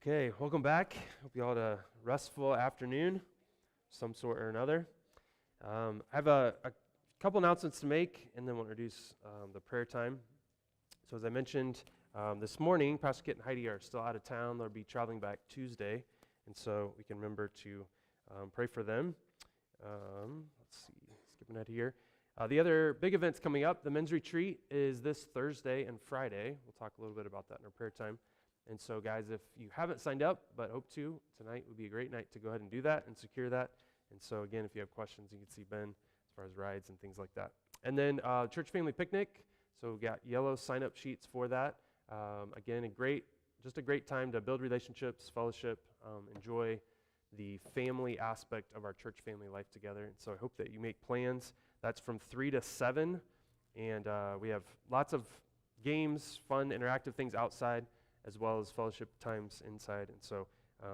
Okay, welcome back. Hope you all had a restful afternoon, some sort or another. I have a couple announcements to make, and then we'll introduce the prayer time. So, as I mentioned this morning, Pastor Kit and Heidi are still out of town. They'll be traveling back Tuesday, and so we can remember to pray for them. Let's see, skipping ahead here. The other big events coming up, the men's retreat is this Thursday and Friday. We'll talk a little bit about that in our prayer time. And so, guys, if you haven't signed up but hope to, tonight would be a great night to go ahead and do that and secure that. And so, again, if you have questions, you can see Ben as far as rides and things like that. And then church family picnic. So we've got yellow sign-up sheets for that. Again, just a great time to build relationships, fellowship, enjoy the family aspect of our church family life together. And so I hope that you make plans. That's from 3 to 7. And we have lots of games, fun, interactive things outside, as well as fellowship times inside. And so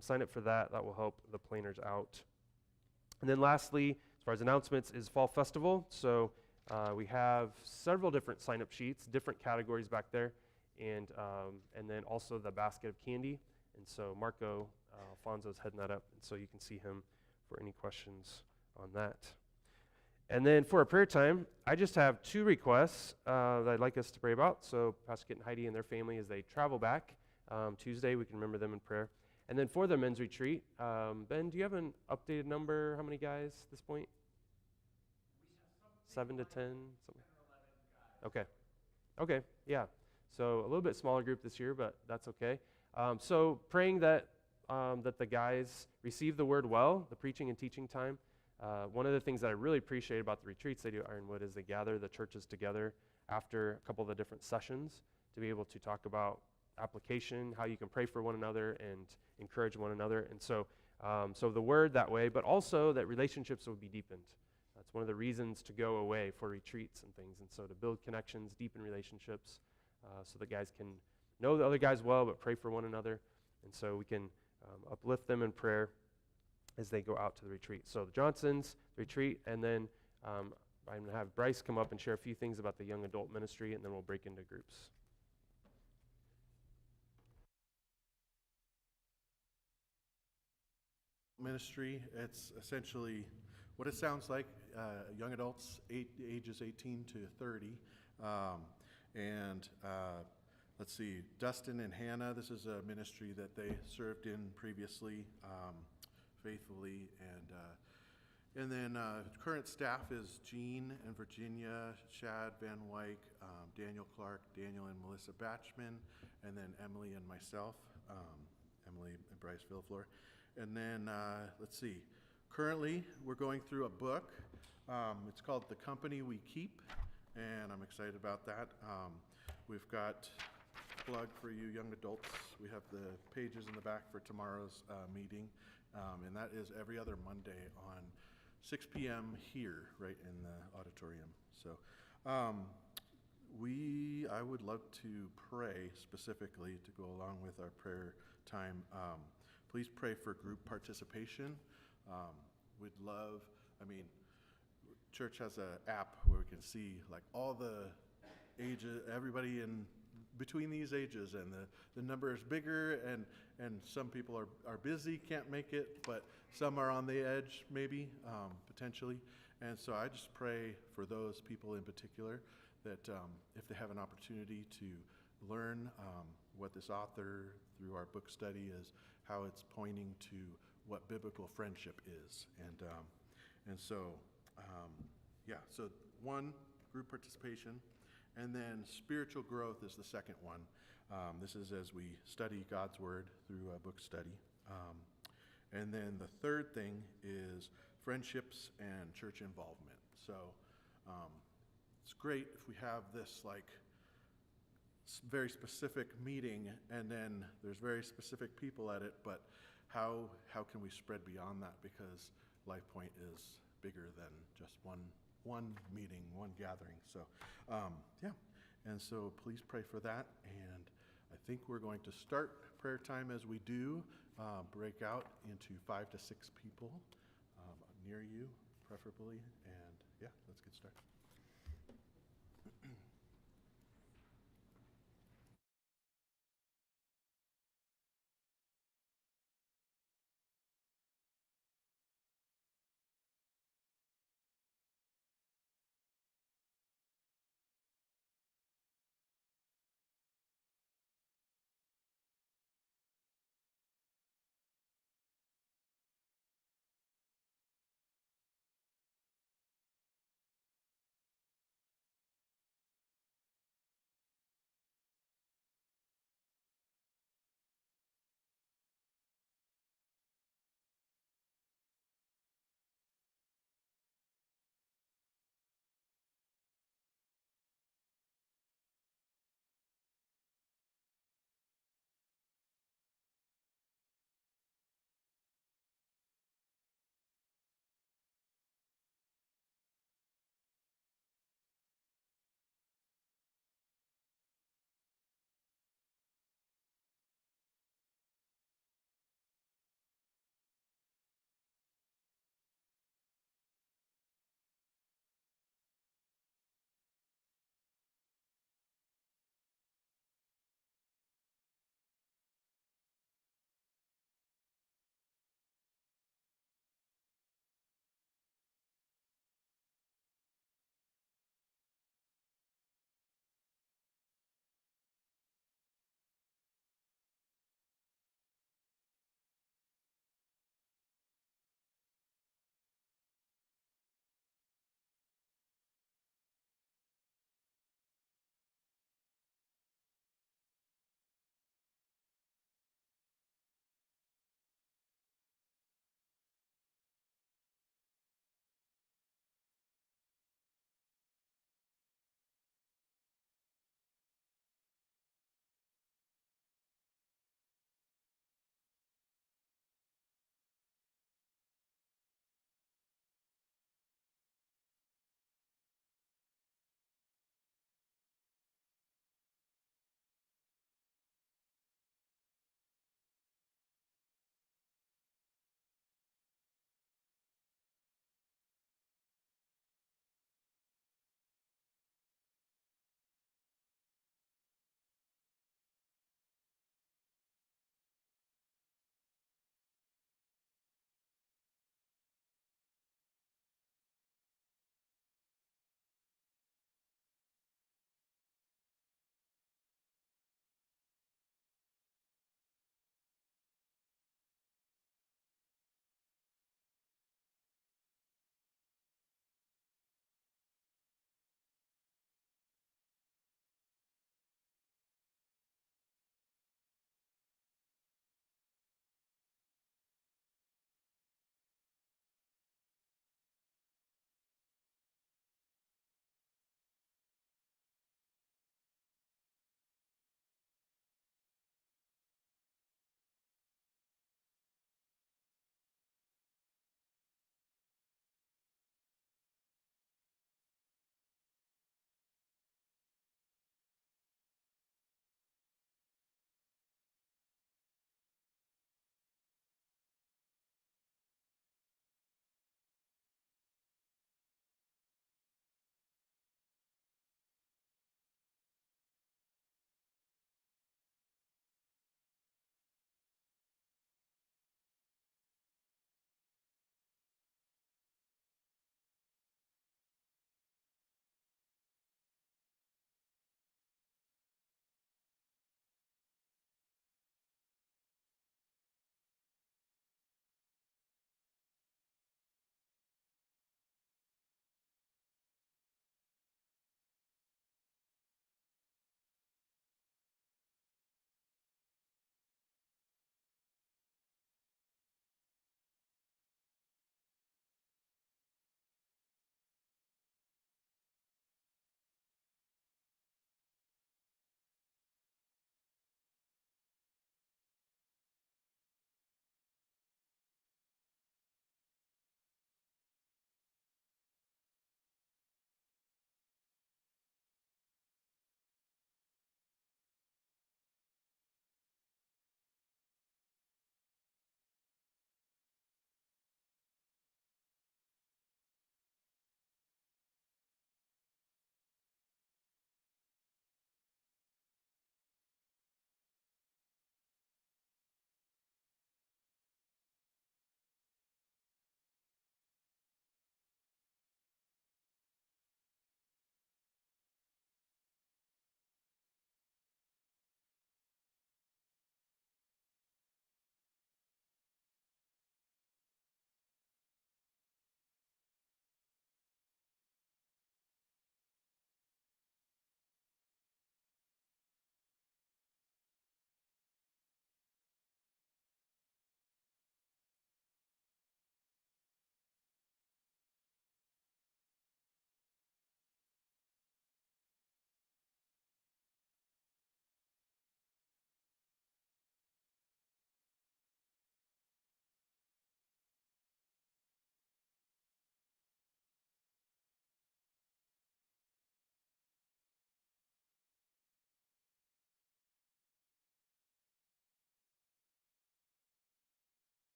sign up for that. That will help the planners out. And then lastly, as far as announcements, is Fall Festival. So we have several different sign-up sheets, different categories back there, and then also the basket of candy. And so Marco Alfonso's heading that up, and so you can see him for any questions on that. And then for a prayer time, I just have 2 requests that I'd like us to pray about. So Pastor Kit and Heidi and their family, as they travel back Tuesday, we can remember them in prayer. And then for their men's retreat, Ben, do you have an updated number? How many guys at this point? 7 to 10? Something. Okay, yeah. So a little bit smaller group this year, but that's okay. So praying that the guys receive the word well, the preaching and teaching time. One of the things that I really appreciate about the retreats they do at Ironwood is they gather the churches together after a couple of the different sessions to be able to talk about application, how you can pray for one another and encourage one another. And so the word that way, but also that relationships will be deepened. That's one of the reasons to go away for retreats and things. And so to build connections, deepen relationships, so that guys can know the other guys well, but pray for one another. And so we can uplift them in prayer as they go out to the retreat. So the Johnsons, the retreat, and then I'm going to have Bryce come up and share a few things about the young adult ministry, and then we'll break into groups. Ministry, it's essentially what it sounds like, young adults, ages 18 to 30. Let's see, Dustin and Hannah, this is a ministry that they served in previously faithfully. And then current staff is Jean and Virginia, Shad Van Wyk, Daniel Clark, Daniel and Melissa Batchman, and then Emily and myself, Emily and Bryce Villaflor. And then, let's see, currently we're going through a book. It's called The Company We Keep, and I'm excited about that. We've got a plug for you young adults. We have the pages in the back for tomorrow's meeting, and that is every other Monday on 6 p.m. here, right in the auditorium. So I would love to pray specifically to go along with our prayer time. Please pray for group participation. We'd love, church has an app where we can see like all the ages, everybody in between these ages, and the number is bigger, and some people are busy, can't make it, but some are on the edge maybe, potentially. And so I just pray for those people in particular that if they have an opportunity to learn what this author through our book study is, how it's pointing to what biblical friendship is. So one, group participation, and then spiritual growth is the second one. This is as we study God's Word through a book study. And then the third thing is friendships and church involvement. So it's great if we have this like very specific meeting and then there's very specific people at it, but how can we spread beyond that, because LifePoint is bigger than just one meeting, one gathering. So and so please pray for that. And I think we're going to start prayer time as we do, break out into 5 to 6 people near you preferably, and let's get started.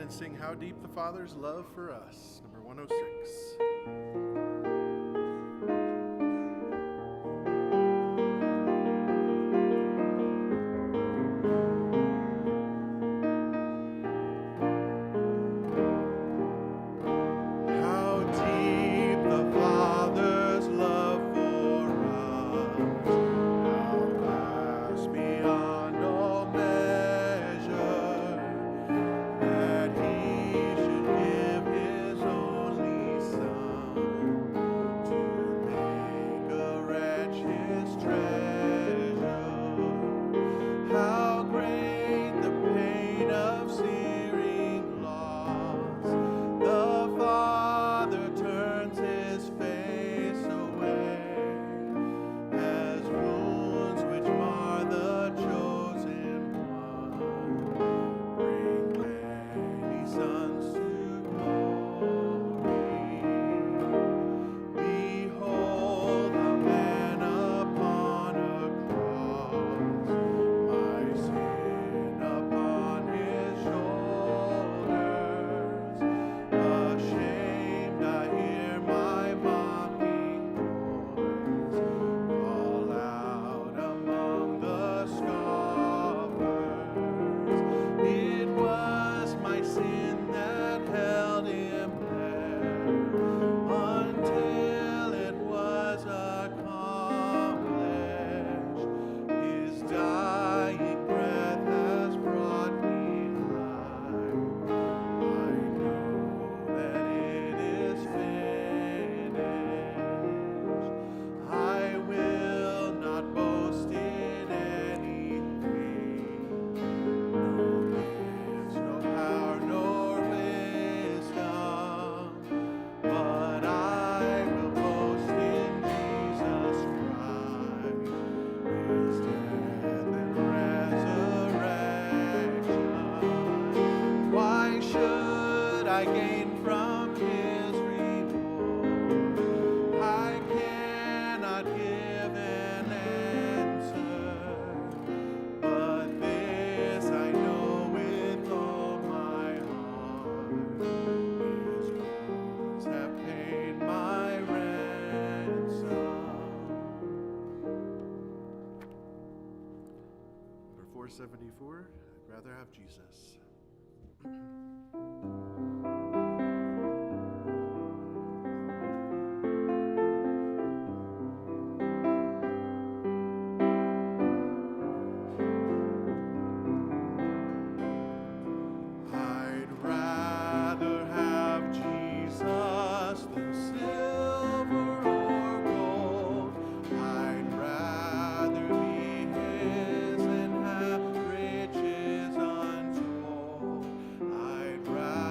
and sing How Deep the Father's Love for Us, number 106. How deep the Father's love for us, how vast beyond all measure, that He should give His only Son to make a wretch His treasure. How great the pain of searing loss! The Father turns His face away, as wounds which mar the chosen one bring many sons to glory. Behold the man upon a cross, my sin upon His shoulders. Ashamed, I hear my mocking voice call out among the scoffers. It was my sin that held Him there until it was accomplished. His dying breath has brought me life. I know that it is finished. I will not boast in anything, no gifts, no power, nor wisdom, but I will boast in Jesus Christ, His death and resurrection. Why should I gain from His reward? I cannot give an answer, but this I know with all my heart: His wounds have paid my ransom. Number 474, I'd rather have Jesus. I'd rather have Jesus than silver or gold. I'd rather be His and have riches untold. I'd rather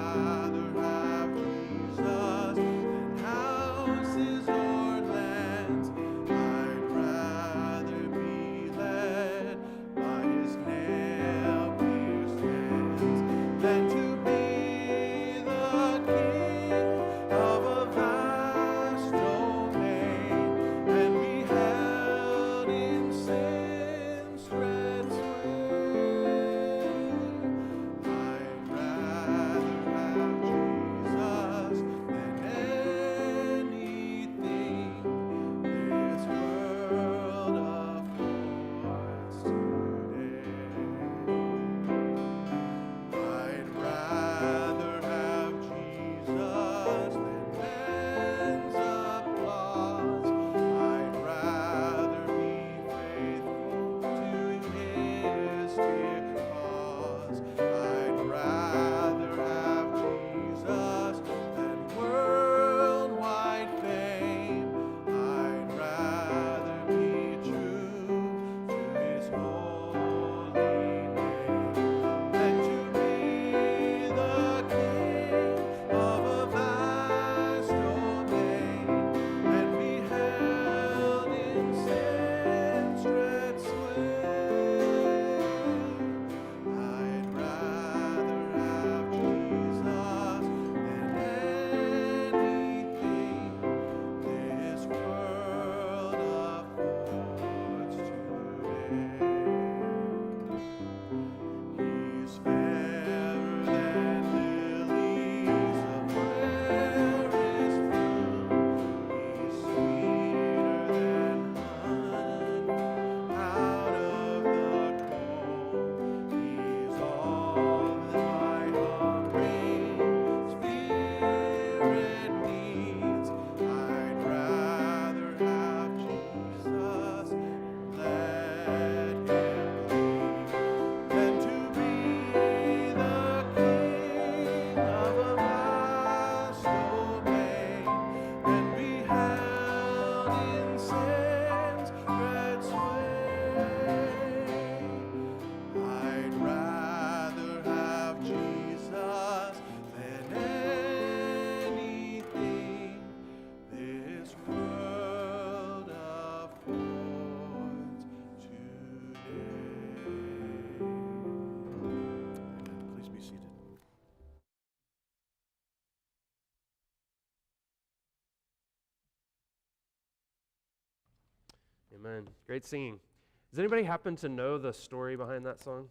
Amen. Great singing. Does anybody happen to know the story behind that song?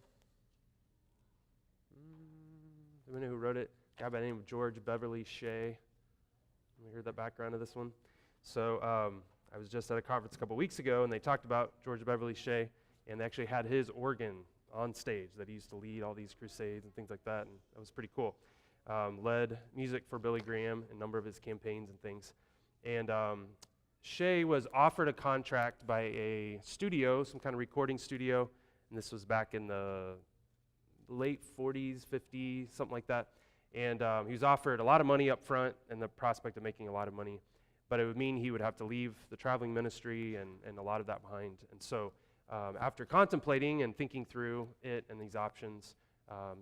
Anybody who wrote it? A guy by the name of George Beverly Shea. We heard the background of this one. So I was just at a conference a couple weeks ago, and they talked about George Beverly Shea, and they actually had his organ on stage that he used to lead all these crusades and things like that, and that was pretty cool. Led music for Billy Graham in a number of his campaigns and things. And Shea was offered a contract by a studio, some kind of recording studio, and this was back in the late 40s, 50s, something like that. And he was offered a lot of money up front and the prospect of making a lot of money, but it would mean he would have to leave the traveling ministry and a lot of that behind. And so after contemplating and thinking through it and these options,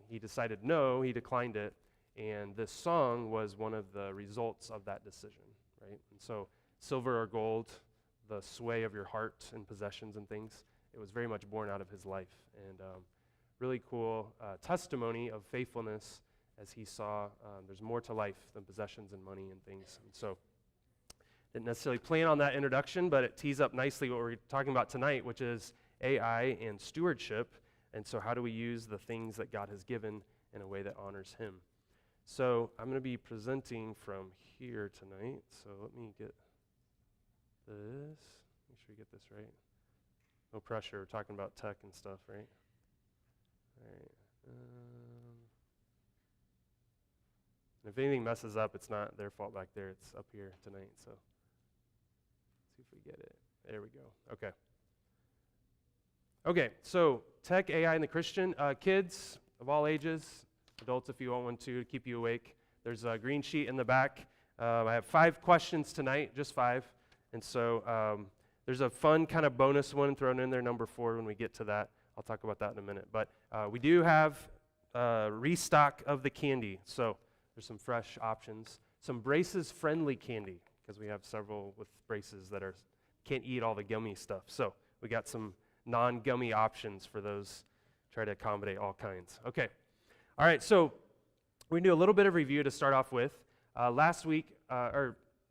he decided no, he declined it, and this song was one of the results of that decision, right? And so silver or gold, the sway of your heart and possessions and things, it was very much born out of his life. And really cool testimony of faithfulness as he saw there's more to life than possessions and money and things. And so didn't necessarily plan on that introduction, but it tees up nicely what we're talking about tonight, which is AI and stewardship. And so how do we use the things that God has given in a way that honors him? So I'm going to be presenting from here tonight. So let me get this. Make sure you get this right. No pressure. We're talking about tech and stuff, right? All right. And if anything messes up, it's not their fault back there. It's up here tonight. So let's see if we get it. There we go. Okay. Okay, so tech, AI, and the Christian. Kids of all ages, adults if you want one to keep you awake. There's a green sheet in the back. I have 5 questions tonight, just 5. And so there's a fun kind of bonus one thrown in there, number 4, when we get to that. I'll talk about that in a minute. But we do have restock of the candy. So there's some fresh options. Some braces-friendly candy, because we have several with braces that can't eat all the gummy stuff. So we got some non-gummy options for those. Try to accommodate all kinds. Okay. All right, so we're going to do a little bit of review to start off with. Last week,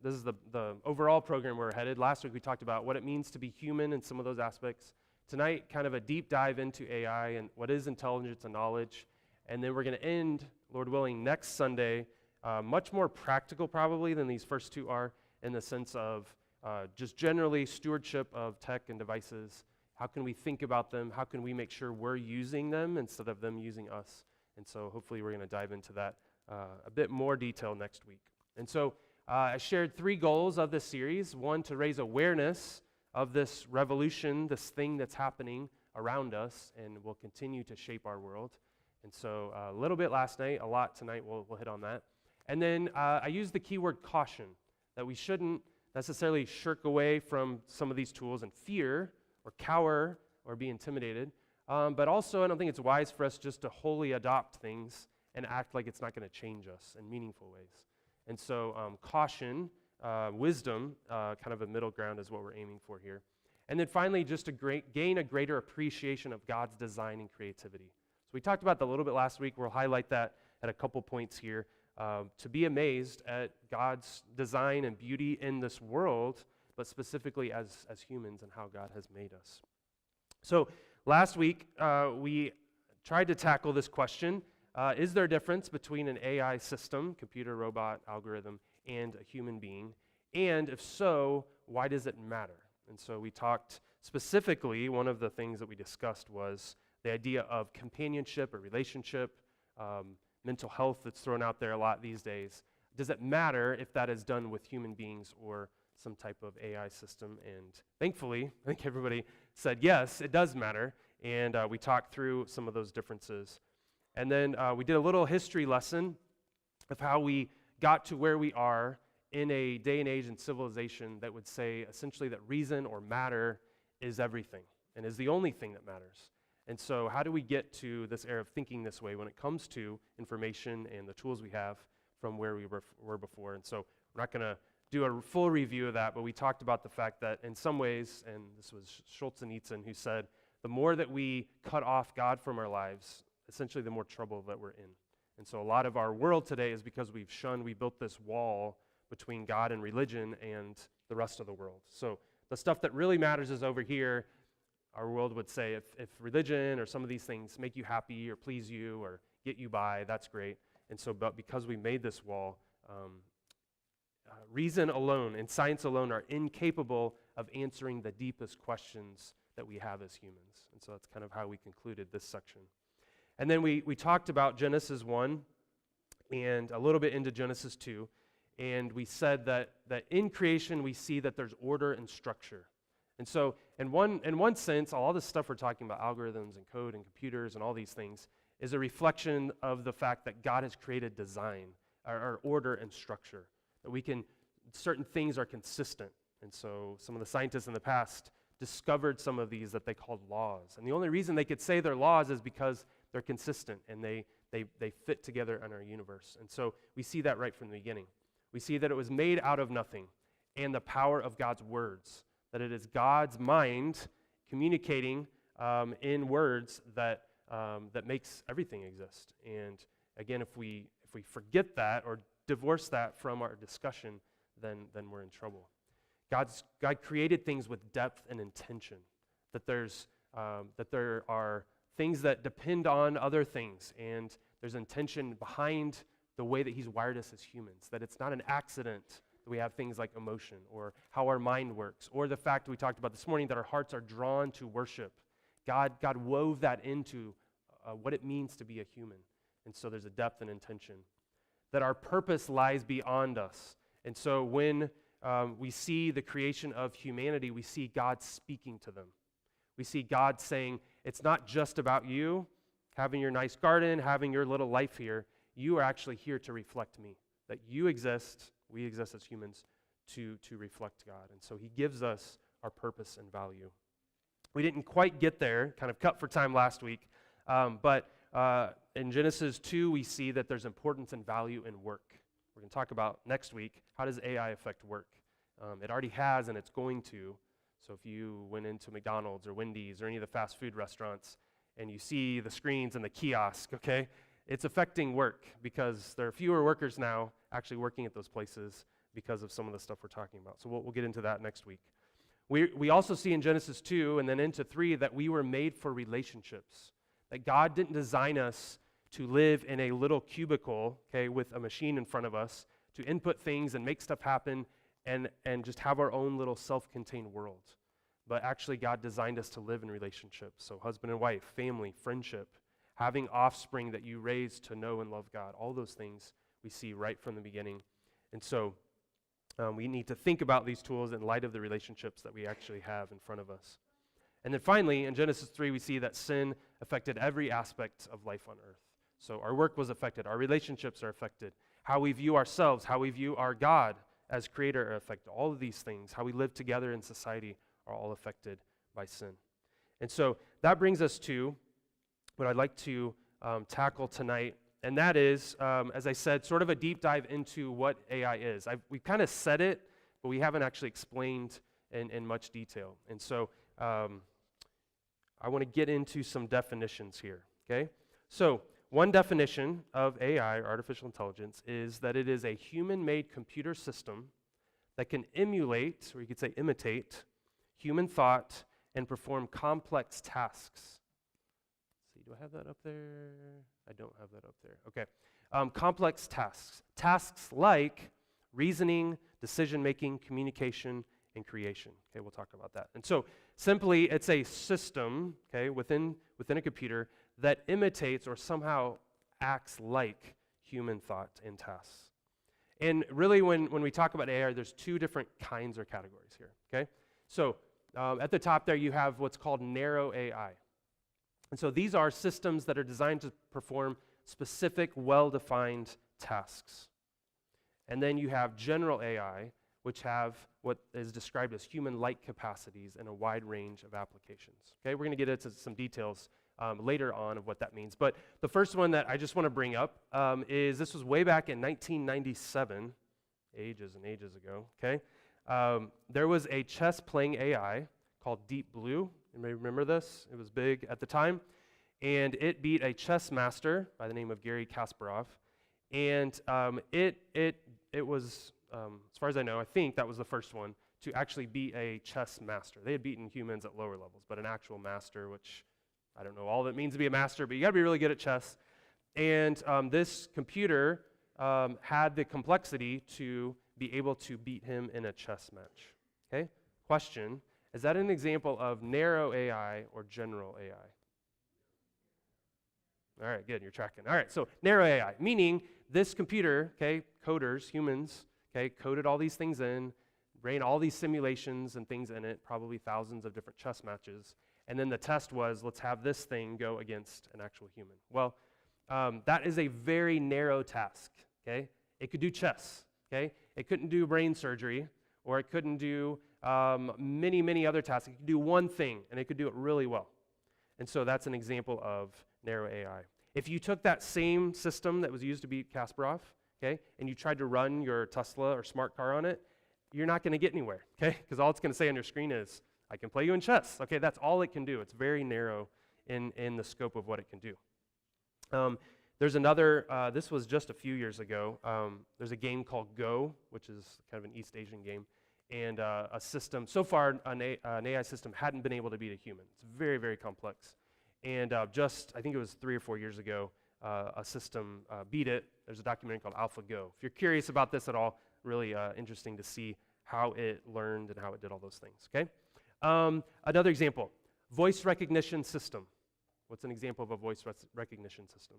this is the overall program we're headed. Last week we talked about what it means to be human and some of those aspects. Tonight, kind of a deep dive into AI and what is intelligence and knowledge. And then we're going to end, Lord willing, next Sunday, much more practical probably than these first 2 are, in the sense of just generally stewardship of tech and devices. How can we think about them? How can we make sure we're using them instead of them using us? And so hopefully we're going to dive into that a bit more detail next week. And so I shared 3 goals of this series. 1, to raise awareness of this revolution, this thing that's happening around us and will continue to shape our world. And so a little bit last night, a lot tonight, we'll hit on that. And then I used the keyword caution, that we shouldn't necessarily shirk away from some of these tools and fear or cower or be intimidated. But also, I don't think it's wise for us just to wholly adopt things and act like it's not going to change us in meaningful ways. And so caution, wisdom, kind of a middle ground is what we're aiming for here. And then finally, just to gain a greater appreciation of God's design and creativity. So we talked about that a little bit last week. We'll highlight that at a couple points here. To be amazed at God's design and beauty in this world, but specifically as humans and how God has made us. So last week, we tried to tackle this question. Is there a difference between an AI system, computer, robot, algorithm, and a human being? And if so, why does it matter? And so we talked specifically, one of the things that we discussed was the idea of companionship or relationship, mental health that's thrown out there a lot these days. Does it matter if that is done with human beings or some type of AI system? And thankfully, I think everybody said yes, it does matter. And we talked through some of those differences. And then we did a little history lesson of how we got to where we are in a day and age and civilization that would say essentially that reason or matter is everything and is the only thing that matters. And so how do we get to this era of thinking this way when it comes to information and the tools we have from where we were before? And so we're not going to do a full review of that, but we talked about the fact that in some ways, and this was Solzhenitsyn who said, the more that we cut off God from our lives, essentially the more trouble that we're in. And so a lot of our world today is because we built this wall between God and religion and the rest of the world. So the stuff that really matters is over here. Our world would say if religion or some of these things make you happy or please you or get you by, that's great. And so, but because we made this wall, reason alone and science alone are incapable of answering the deepest questions that we have as humans. And so that's kind of how we concluded this section. And then we talked about Genesis 1 and a little bit into Genesis 2. And we said that in creation we see that there's order and structure. And so in one sense, all this stuff we're talking about, algorithms and code and computers and all these things, is a reflection of the fact that God has created design, or order and structure. That certain things are consistent. And so some of the scientists in the past discovered some of these that they called laws. And the only reason they could say they're laws is because they're consistent and they fit together in our universe. And so we see that right from the beginning. We see that it was made out of nothing, and the power of God's words, that it is God's mind communicating in words that makes everything exist. And again, if we forget that or divorce that from our discussion, then we're in trouble. God created things with depth and intention. That there are things that depend on other things, and there's intention behind the way that He's wired us as humans. That it's not an accident that we have things like emotion or how our mind works, or the fact we talked about this morning that our hearts are drawn to worship. God wove that into what it means to be a human. And so there's a depth and intention. That our purpose lies beyond us. And so when we see the creation of humanity, we see God speaking to them. We see God saying, it's not just about you having your nice garden, having your little life here. You are actually here to reflect me. That you exist, we exist as humans, to reflect God. And so He gives us our purpose and value. We didn't quite get there, kind of cut for time last week, but in Genesis 2, we see that there's importance and value in work. We're going to talk about next week, how does AI affect work? It already has, and it's going to. So if you went into McDonald's or Wendy's or any of the fast food restaurants and you see the screens and the kiosk, okay, it's affecting work because there are fewer workers now actually working at those places because of some of the stuff we're talking about. So we'll get into that next week. We also see in Genesis 2 and then into 3 that we were made for relationships. That God didn't design us to live in a little cubicle, okay, with a machine in front of us to input things and make stuff happen and just have our own little self-contained world. But actually God designed us to live in relationships. So husband and wife, family, friendship, having offspring that you raise to know and love God. All those things we see right from the beginning. And so we need to think about these tools in light of the relationships that we actually have in front of us. And then finally, in Genesis 3, we see that sin affected every aspect of life on earth. So our work was affected. Our relationships are affected. How we view ourselves, how we view our God as creator are affected. All of these things, how we live together in society, are all affected by sin. And so that brings us to what I'd like to tackle tonight, and that is, as I said, sort of a deep dive into what AI is. We've kind of said it, but we haven't actually explained in much detail. And so I want to get into some definitions here, okay? So one definition of AI, or artificial intelligence, is that it is a human-made computer system that can emulate, or you could say imitate, human thought and perform complex tasks. Let's see, do I have that up there? I don't have that up there. Okay. Complex tasks. Tasks like reasoning, decision-making, communication, and creation. Okay, we'll talk about that. And so simply, it's a system, okay, within a computer that imitates or somehow acts like human thought and tasks. And really, when we talk about AI, there's two different kinds or categories here, okay? So at the top there, you have what's called narrow AI. And so these are systems that are designed to perform specific, well-defined tasks. And then you have general AI, which have what is described as human-like capacities in a wide range of applications. Okay, we're going to get into some details later on of what that means. But the first one that I just want to bring up is, this was way back in 1997, ages and ages ago, okay? There was a chess-playing AI called Deep Blue. You may remember this. It was big at the time. And it beat a chess master by the name of Garry Kasparov. And it was as far as I know, I think that was the first one to actually be a chess master. They had beaten humans at lower levels, but an actual master, which I don't know all that means to be a master, but you got to be really good at chess. And this computer had the complexity to be able to beat him in a chess match. Okay? Question, is that an example of narrow AI or general AI? All right, good, you're tracking. All right, so narrow AI, meaning this computer, okay, coders, humans, okay, coded all these things in, ran all these simulations and things in it, probably thousands of different chess matches, and then the test was, let's have this thing go against an actual human. Well, that is a very narrow task, okay? It could do chess, okay? It couldn't do brain surgery, or it couldn't do many, many other tasks. It could do one thing, and it could do it really well. And so that's an example of narrow AI. If you took that same system that was used to beat Kasparov, okay, and you tried to run your Tesla or smart car on it, you're not going to get anywhere, okay? Because all it's going to say on your screen is, I can play you in chess. Okay, that's all it can do. It's very narrow in the scope of what it can do. There's another, this was just a few years ago. There's a game called Go, which is kind of an East Asian game. And a system, so far an AI system hadn't been able to beat a human. It's very, very complex. And I think it was 3 or 4 years ago, a system beat it. There's a documentary called AlphaGo. If you're curious about this at all, really interesting to see how it learned and how it did all those things, okay? Another example, voice recognition system. What's an example of a voice recognition system?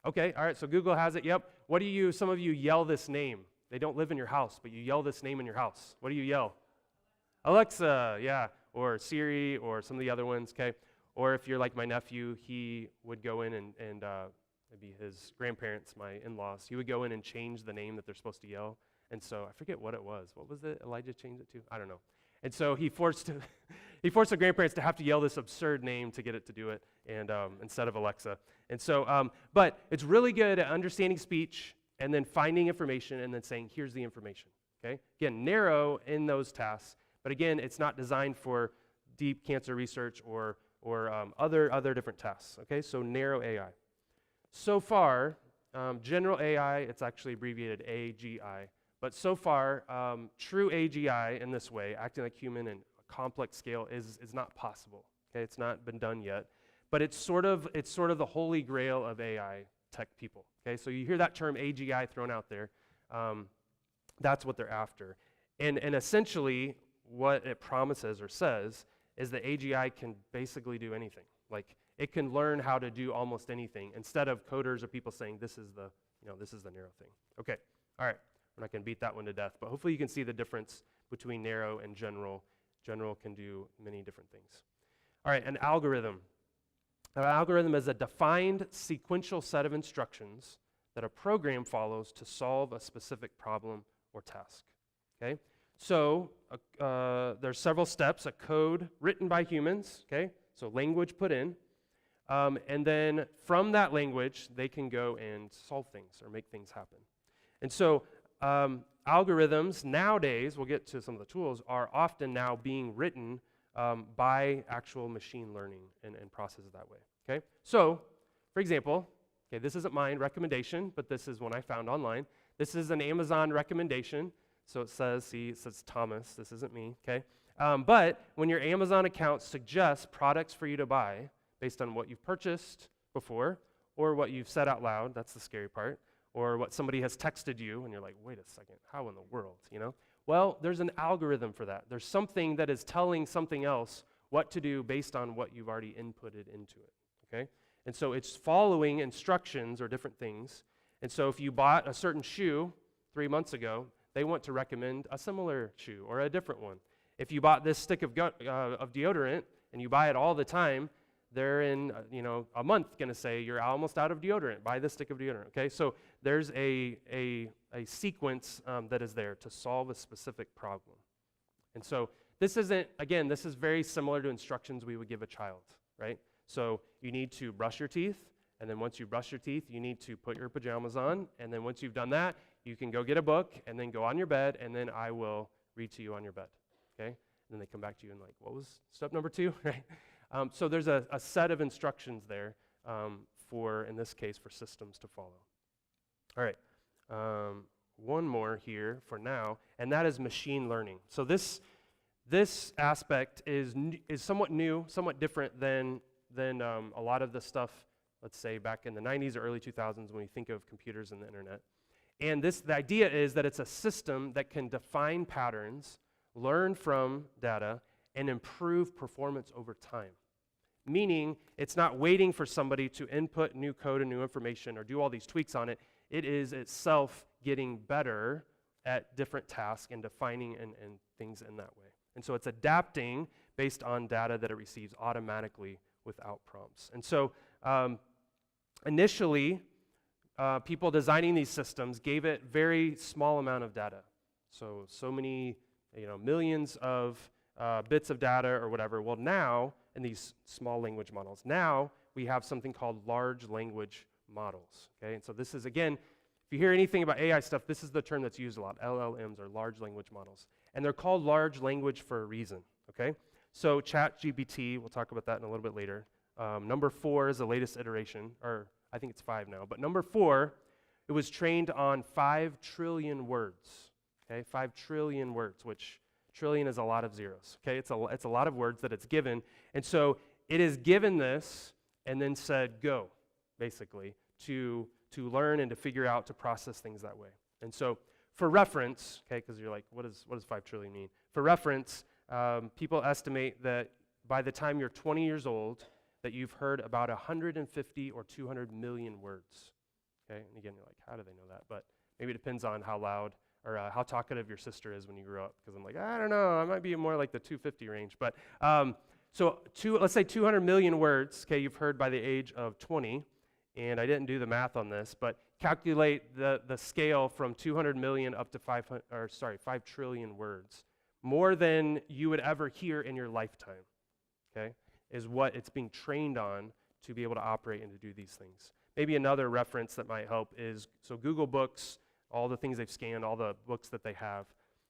Okay, all right, so Google has it, yep. What do you, some of you yell this name. They don't live in your house, but you yell this name in your house. What do you yell? Alexa, yeah, or Siri, or some of the other ones, okay? Or if you're like my nephew, he would go in and maybe his grandparents, my in-laws, he would go in and change the name that they're supposed to yell. And so I forget what it was. What was it Elijah changed it to? I don't know. And so he forced the grandparents to have to yell this absurd name to get it to do it, and instead of Alexa. And so, but it's really good at understanding speech and then finding information and then saying, here's the information. Okay? Again, narrow in those tasks, but again, it's not designed for deep cancer research or other different tasks. Okay? So narrow AI. So far, general AI, it's actually abbreviated AGI. But so far, true AGI in this way, acting like human and a complex scale, is not possible. Okay, it's not been done yet, but it's sort of the holy grail of AI tech people. Okay, so you hear that term AGI thrown out there. That's what they're after, and essentially what it promises or says is that AGI can basically do anything. Like it can learn how to do almost anything instead of coders or people saying this is the narrow thing. Okay, all right. We're not going to beat that one to death, but hopefully you can see the difference between narrow and general. General can do many different things. All right, an algorithm. An algorithm is a defined sequential set of instructions that a program follows to solve a specific problem or task. Okay, so there's several steps, a code written by humans, okay, so language put in, and then from that language, they can go and solve things or make things happen. And so algorithms nowadays, we'll get to some of the tools, are often now being written by actual machine learning and processes that way, okay? So, for example, okay, this isn't my recommendation, but this is one I found online. This is an Amazon recommendation, so it says Thomas, this isn't me, okay? But when your Amazon account suggests products for you to buy based on what you've purchased before or what you've said out loud, that's the scary part, or what somebody has texted you, and you're like, wait a second, how in the world, you know? Well, there's an algorithm for that. There's something that is telling something else what to do based on what you've already inputted into it, okay? And so it's following instructions or different things. And so if you bought a certain shoe 3 months ago, they want to recommend a similar shoe or a different one. If you bought this stick of deodorant and you buy it all the time, they're in a month going to say you're almost out of deodorant. Buy this stick of deodorant. Okay, so there's a sequence that is there to solve a specific problem. And so this is very similar to instructions we would give a child, right? So you need to brush your teeth, and then once you brush your teeth, you need to put your pajamas on, and then once you've done that, you can go get a book, and then go on your bed, and then I will read to you on your bed. Okay, and then they come back to you and like, what was step number 2, right? So there's a set of instructions there in this case, for systems to follow. All right. One more here for now, and that is machine learning. So this aspect is somewhat new, somewhat different than a lot of the stuff, let's say, back in the 90s or early 2000s when we think of computers and the internet. And the idea is that it's a system that can define patterns, learn from data, and improve performance over time. Meaning, it's not waiting for somebody to input new code and new information or do all these tweaks on it. It is itself getting better at different tasks and defining and things in that way. And so it's adapting based on data that it receives automatically without prompts. And so initially, people designing these systems gave it very small amount of data. So many, millions of bits of data or whatever. Well, now, in these small language models, now we have something called large language models. Okay, and so this is, again, if you hear anything about AI stuff, this is the term that's used a lot. LLMs are large language models. And they're called large language for a reason. Okay, so ChatGPT, we'll talk about that in a little bit later. Number 4 is the latest iteration, or I think it's 5 now. But number 4, it was trained on 5 trillion words. Okay, 5 trillion words, which trillion is a lot of zeros. Okay, it's a lot of words that it's given. And so it is given this and then said, go, basically, to learn and to figure out to process things that way. And so for reference, okay, because you're like, what does 5 trillion mean? For reference, people estimate that by the time you're 20 years old, that you've heard about 150 or 200 million words. Okay, and again, you're like, how do they know that? But maybe it depends on how loud or how talkative your sister is when you grew up. Because I'm like, I don't know, I might be more like the 250 range. But let's say 200 million words. Okay, you've heard by the age of 20. And I didn't do the math on this, but calculate the scale from 200 million up to 5 trillion words. More than you would ever hear in your lifetime, okay, is what it's being trained on to be able to operate and to do these things. Maybe another reference that might help is, so Google Books, all the things they've scanned, all the books that they have,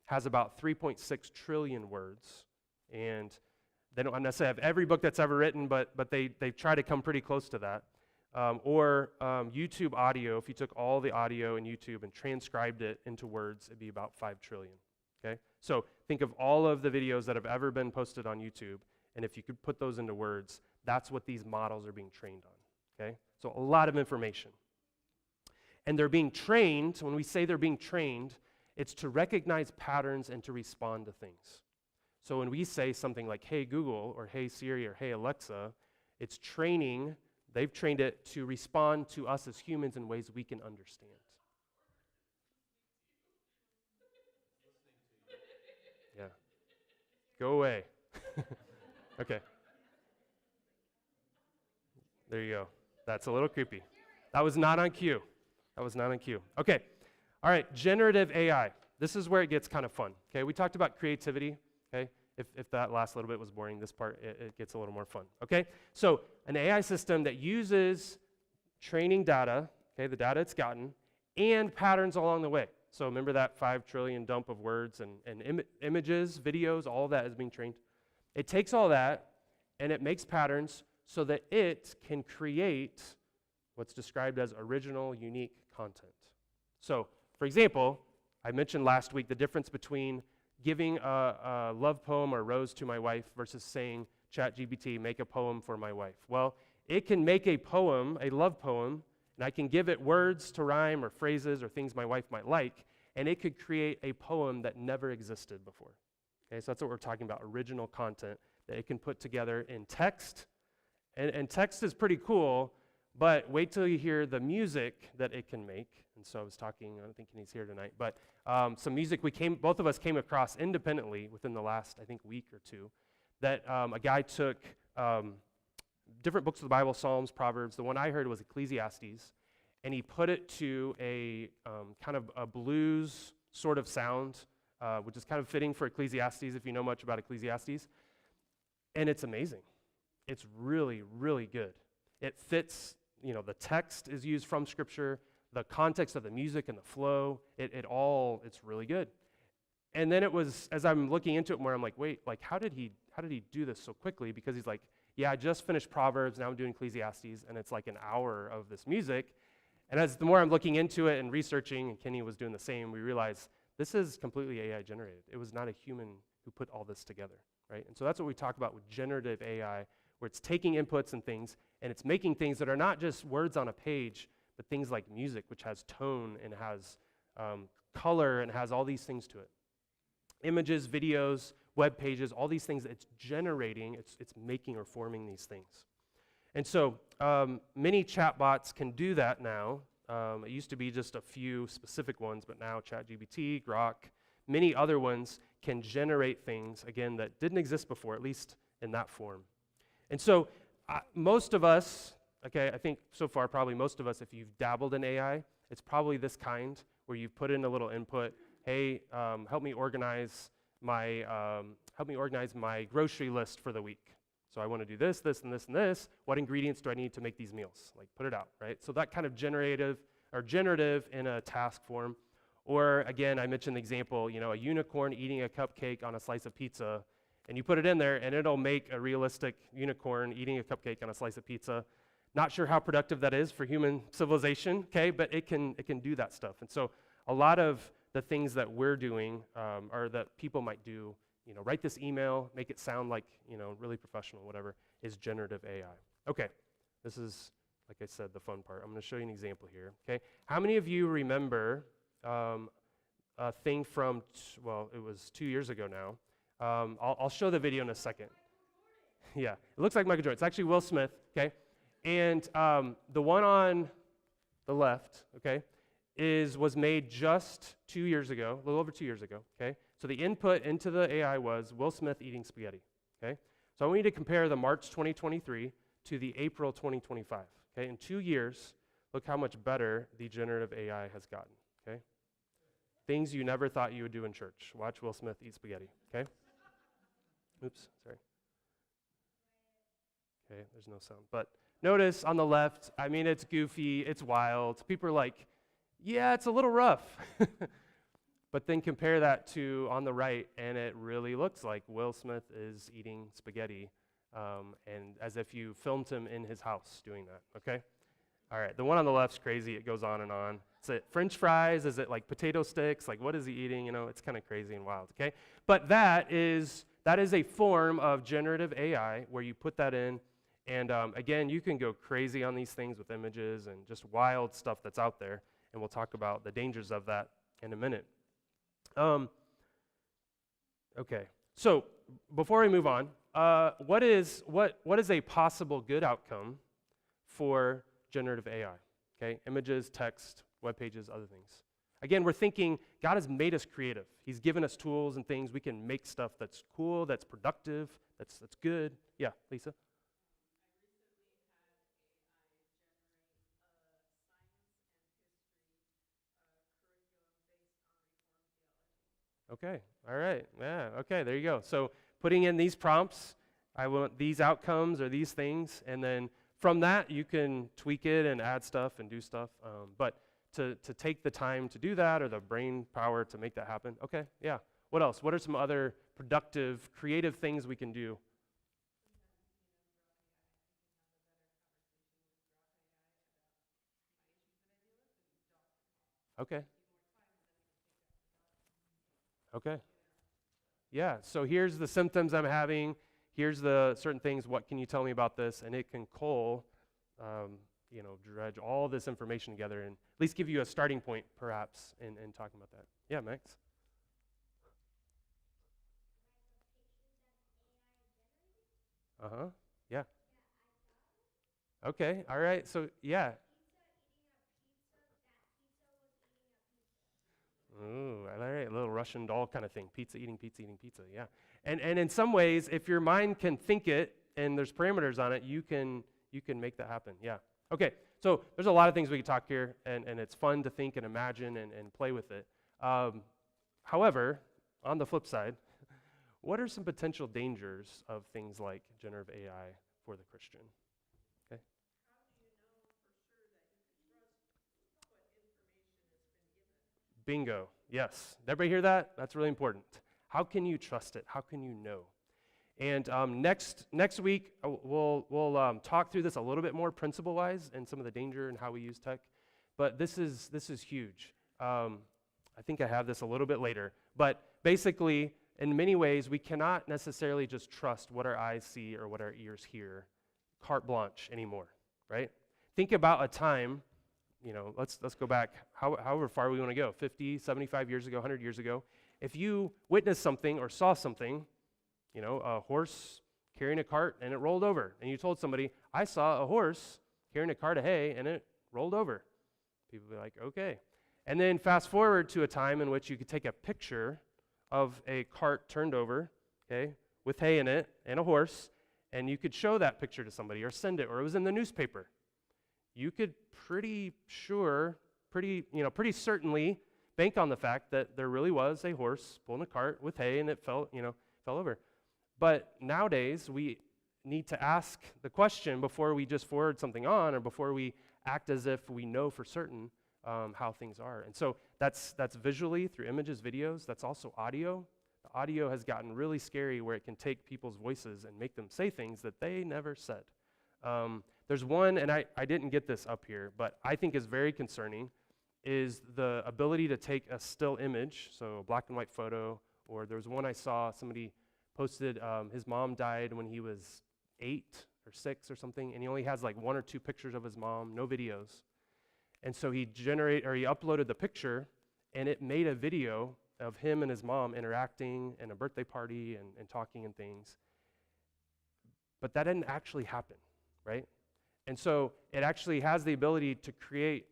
has about 3.6 trillion words. And they don't necessarily have every book that's ever written, but they try to come pretty close to that. Or YouTube audio, if you took all the audio in YouTube and transcribed it into words, it'd be about 5 trillion, okay? So think of all of the videos that have ever been posted on YouTube, and if you could put those into words, that's what these models are being trained on, okay? So a lot of information. And they're being trained, when we say they're being trained, it's to recognize patterns and to respond to things. So when we say something like, hey Google, or hey Siri, or hey Alexa, it's training. They've trained it to respond to us as humans in ways we can understand. Yeah. Go away. Okay. There you go. That's a little creepy. That was not on cue. Okay. All right, generative AI. This is where it gets kind of fun. Okay, we talked about creativity. Okay. If that last little bit was boring, this part, it gets a little more fun, okay? So an AI system that uses training data, okay, the data it's gotten, and patterns along the way. So remember that 5 trillion dump of words and images, videos, all of that is being trained. It takes all that, and it makes patterns so that it can create what's described as original, unique content. So, for example, I mentioned last week the difference between giving a love poem or rose to my wife versus saying, ChatGPT, make a poem for my wife. Well, it can make a poem, a love poem, and I can give it words to rhyme or phrases or things my wife might like, and it could create a poem that never existed before. Okay, so that's what we're talking about, original content that it can put together in text. And text is pretty cool, but wait till you hear the music that it can make. And so I was talking, I don't think he's here tonight, but some music both of us came across independently within the last, I think, week or two, that a guy took different books of the Bible, Psalms, Proverbs. The one I heard was Ecclesiastes, and he put it to a kind of a blues sort of sound, which is kind of fitting for Ecclesiastes if you know much about Ecclesiastes. And it's amazing. It's really, really good. It fits, the text is used from Scripture, the context of the music and the flow, it's really good. And then it was, as I'm looking into it more, I'm like, wait, like how did he do this so quickly? Because he's like, yeah, I just finished Proverbs, now I'm doing Ecclesiastes, and it's like an hour of this music. And as the more I'm looking into it and researching, and Kenny was doing the same, we realized this is completely AI generated. It was not a human who put all this together, right? And so that's what we talk about with generative AI, where it's taking inputs and things, and it's making things that are not just words on a page, but things like music, which has tone and has color and has all these things to it. Images, videos, web pages, all these things it's generating, it's making or forming these things. And so many chatbots can do that now. It used to be just a few specific ones, but now ChatGPT, Grok, many other ones can generate things, again, that didn't exist before, at least in that form. And so most of us, okay, I think so far probably most of us, if you've dabbled in AI, it's probably this kind, where you've put in a little input, hey, help me organize my grocery list for the week. So I want to do this, this, and this, and this. What ingredients do I need to make these meals? Like, put it out, right? So that kind of generative in a task form. Or again, I mentioned the example, a unicorn eating a cupcake on a slice of pizza, and you put it in there, and it'll make a realistic unicorn eating a cupcake on a slice of pizza. Not sure how productive that is for human civilization, okay? But it can do that stuff. And so a lot of the things that we're doing, or that people might do, write this email, make it sound like, really professional, whatever, is generative AI. Okay, this is, like I said, the fun part. I'm going to show you an example here, okay? How many of you remember a thing from, it was 2 years ago now. I'll show the video in a second. Yeah, it looks like Michael Jordan. It's actually Will Smith, okay? And the one on the left, okay, was made just 2 years ago, a little over 2 years ago, okay? So the input into the AI was Will Smith eating spaghetti, okay? So I want you to compare the March 2023 to the April 2025, okay? In 2 years, look how much better the generative AI has gotten, okay? Things you never thought you would do in church. Watch Will Smith eat spaghetti, okay? Oops, sorry. Okay, there's no sound. But notice on the left, I mean, it's goofy, it's wild. People are like, yeah, it's a little rough. But then compare that to on the right, and it really looks like Will Smith is eating spaghetti, and as if you filmed him in his house doing that, okay? All right, the one on the left's crazy. It goes on and on. Is it French fries? Is it like potato sticks? Like, what is he eating? It's kind of crazy and wild, okay? But that is a form of generative AI where you put that in, and again, you can go crazy on these things with images and just wild stuff that's out there, and we'll talk about the dangers of that in a minute. Okay, so before we move on, what is a possible good outcome for generative AI? Okay, images, text, web pages, other things. Again, we're thinking God has made us creative. He's given us tools and things. We can make stuff that's cool, that's productive, that's good. Yeah, Lisa? Okay, all right, yeah, okay, there you go. So putting in these prompts, I want these outcomes or these things, and then from that you can tweak it and add stuff and do stuff. But to take the time to do that or the brain power to make that happen, okay, yeah. What else? What are some other productive, creative things we can do? Okay. Okay. Yeah, so here's the symptoms I'm having. Here's the certain things. What can you tell me about this? And it can dredge all this information together and at least give you a starting point, perhaps, in talking about that. Yeah, Max? Uh-huh. Yeah. Okay, all right. So, yeah. Ooh, all right, a little Russian doll kind of thing. Pizza, eating pizza, yeah. And in some ways, if your mind can think it and there's parameters on it, you can make that happen, yeah. Okay, so there's a lot of things we could talk here, and it's fun to think and imagine and play with it. However, on the flip side, what are some potential dangers of things like generative AI for the Christian? Okay. Bingo. Yes. Did everybody hear that? That's really important. How can you trust it? How can you know? And next week, we'll talk through this a little bit more principle-wise and some of the danger and how we use tech. but this is huge. I think I have this a little bit later, but basically, in many ways, we cannot necessarily just trust what our eyes see or what our ears hear, carte blanche anymore, right? Think about a time, let's go back however far we want to go, 50, 75 years ago, 100 years ago. If you witnessed something or saw something, a horse carrying a cart and it rolled over, and you told somebody, I saw a horse carrying a cart of hay and it rolled over. People would be like, okay. And then fast forward to a time in which you could take a picture of a cart turned over, okay, with hay in it and a horse, and you could show that picture to somebody or send it, or it was in the newspaper. You could pretty certainly bank on the fact that there really was a horse pulling a cart with hay and it fell over. But nowadays, we need to ask the question before we just forward something on or before we act as if we know for certain how things are. And so that's visually through images, videos. That's also audio. The audio has gotten really scary where it can take people's voices and make them say things that they never said. There's one, and I didn't get this up here, but I think is very concerning, is the ability to take a still image, so a black and white photo, or there was one I saw, somebody posted, his mom died when he was 8 or 6 or something, and he only has like 1 or 2 pictures of his mom, no videos. And so he uploaded the picture, and it made a video of him and his mom interacting in a birthday party and talking and things. But that didn't actually happen, right? And so it actually has the ability to create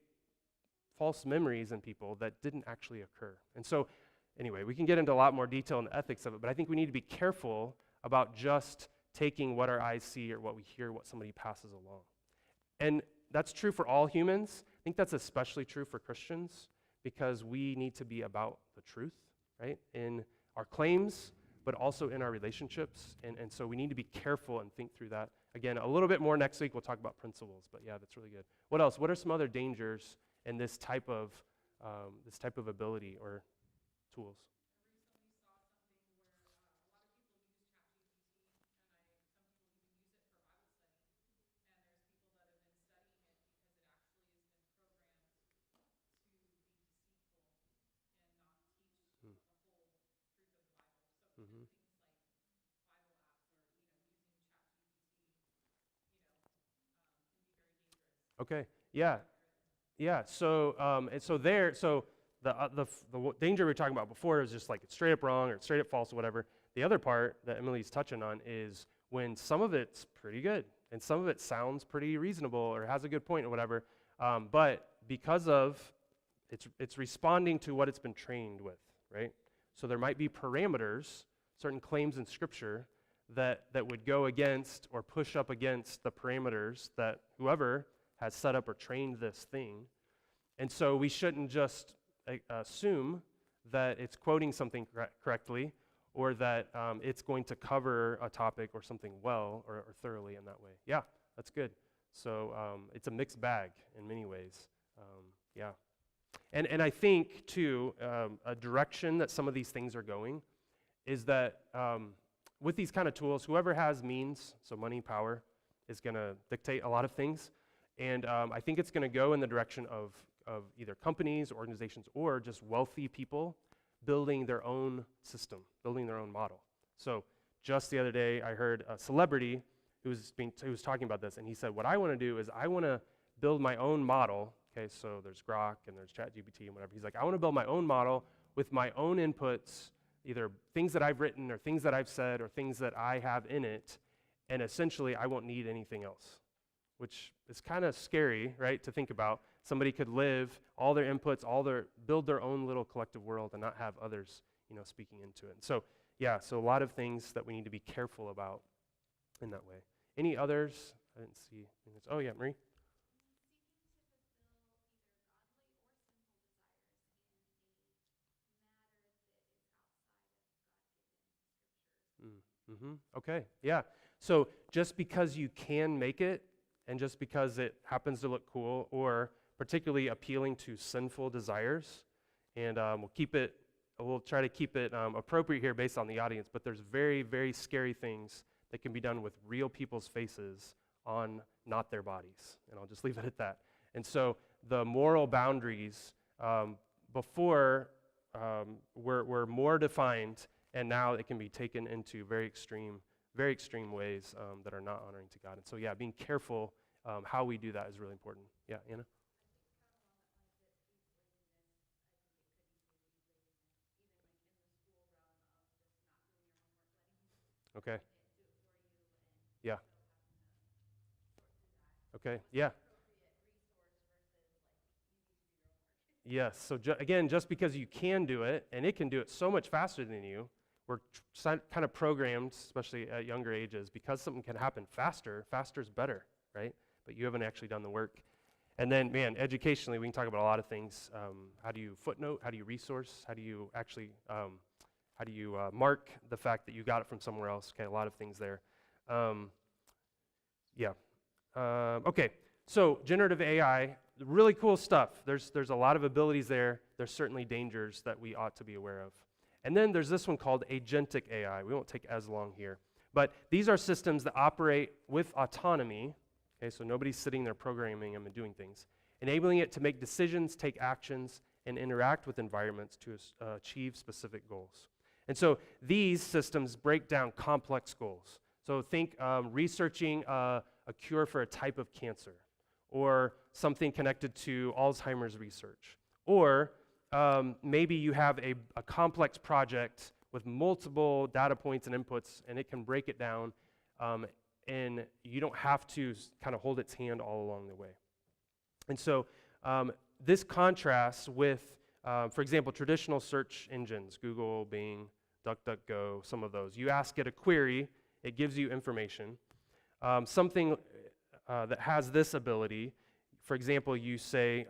false memories in people that didn't actually occur. And so anyway, we can get into a lot more detail in the ethics of it, but I think we need to be careful about just taking what our eyes see or what we hear, what somebody passes along. And that's true for all humans. I think that's especially true for Christians because we need to be about the truth, right? In our claims, but also in our relationships. And so we need to be careful and think through that. Again, a little bit more next week. We'll talk about principles, but yeah, that's really good. What else? What are some other dangers in this type of ability or tools? Mm-hmm. Okay. Yeah. Yeah. So the danger we were talking about before is just like it's straight up wrong or it's straight up false or whatever. The other part that Emily's touching on is when some of it's pretty good and some of it sounds pretty reasonable or has a good point or whatever, but because of it's responding to what it's been trained with, right? So there might be parameters, certain claims in Scripture that would go against or push up against the parameters that whoever has set up or trained this thing. And so we shouldn't just assume that it's quoting something correctly or that it's going to cover a topic or something well or thoroughly in that way. Yeah, that's good. So it's a mixed bag in many ways. Yeah. And I think, too, a direction that some of these things are going is that with these kind of tools, whoever has means, so money, power, is going to dictate a lot of things. And I think it's going to go in the direction of either companies, organizations, or just wealthy people building their own system, building their own model. So just the other day, I heard a celebrity who was talking about this, and he said, what I want to do is I want to build my own model. Okay, so there's Grok and there's ChatGPT and whatever. He's like, I want to build my own model with my own inputs, either things that I've written or things that I've said or things that I have in it, and essentially I won't need anything else, which is kind of scary, right, to think about. Somebody could live, all their inputs, build their own little collective world and not have others, speaking into it. So, yeah, so a lot of things that we need to be careful about in that way. Any others? I didn't see. Oh, yeah, Marie? Mm-hmm. Okay, yeah. So just because you can make it, and just because it happens to look cool, or particularly appealing to sinful desires, and we'll try to keep it appropriate here based on the audience, but there's very, very scary things that can be done with real people's faces on not their bodies, and I'll just leave it at that. And so the moral boundaries before were more defined, and now it can be taken into very extreme ways that are not honoring to God. And so, yeah, being careful how we do that is really important. Yeah, Anna? Okay. Yeah. Okay. Yeah. Yes. So again, just because you can do it, and it can do it so much faster than you, we're kind of programmed, especially at younger ages, because something can happen faster. Faster is better, right? But you haven't actually done the work. And then, man, educationally, we can talk about a lot of things. How do you footnote? How do you resource? How do you actually mark the fact that you got it from somewhere else? Okay, a lot of things there. Yeah. Okay, so generative AI, really cool stuff. There's a lot of abilities there. There's certainly dangers that we ought to be aware of. And then there's this one called agentic AI. We won't take as long here. But these are systems that operate with autonomy. Okay, so nobody's sitting there programming them and doing things, enabling it to make decisions, take actions, and interact with environments to achieve specific goals. And so these systems break down complex goals. So think researching a cure for a type of cancer, or something connected to Alzheimer's research, or maybe you have a complex project with multiple data points and inputs, and it can break it down, and you don't have to kind of hold its hand all along the way. And so this contrasts with, for example, traditional search engines, Google, Bing, DuckDuckGo, some of those. You ask it a query, it gives you information. Something that has this ability, for example, you say,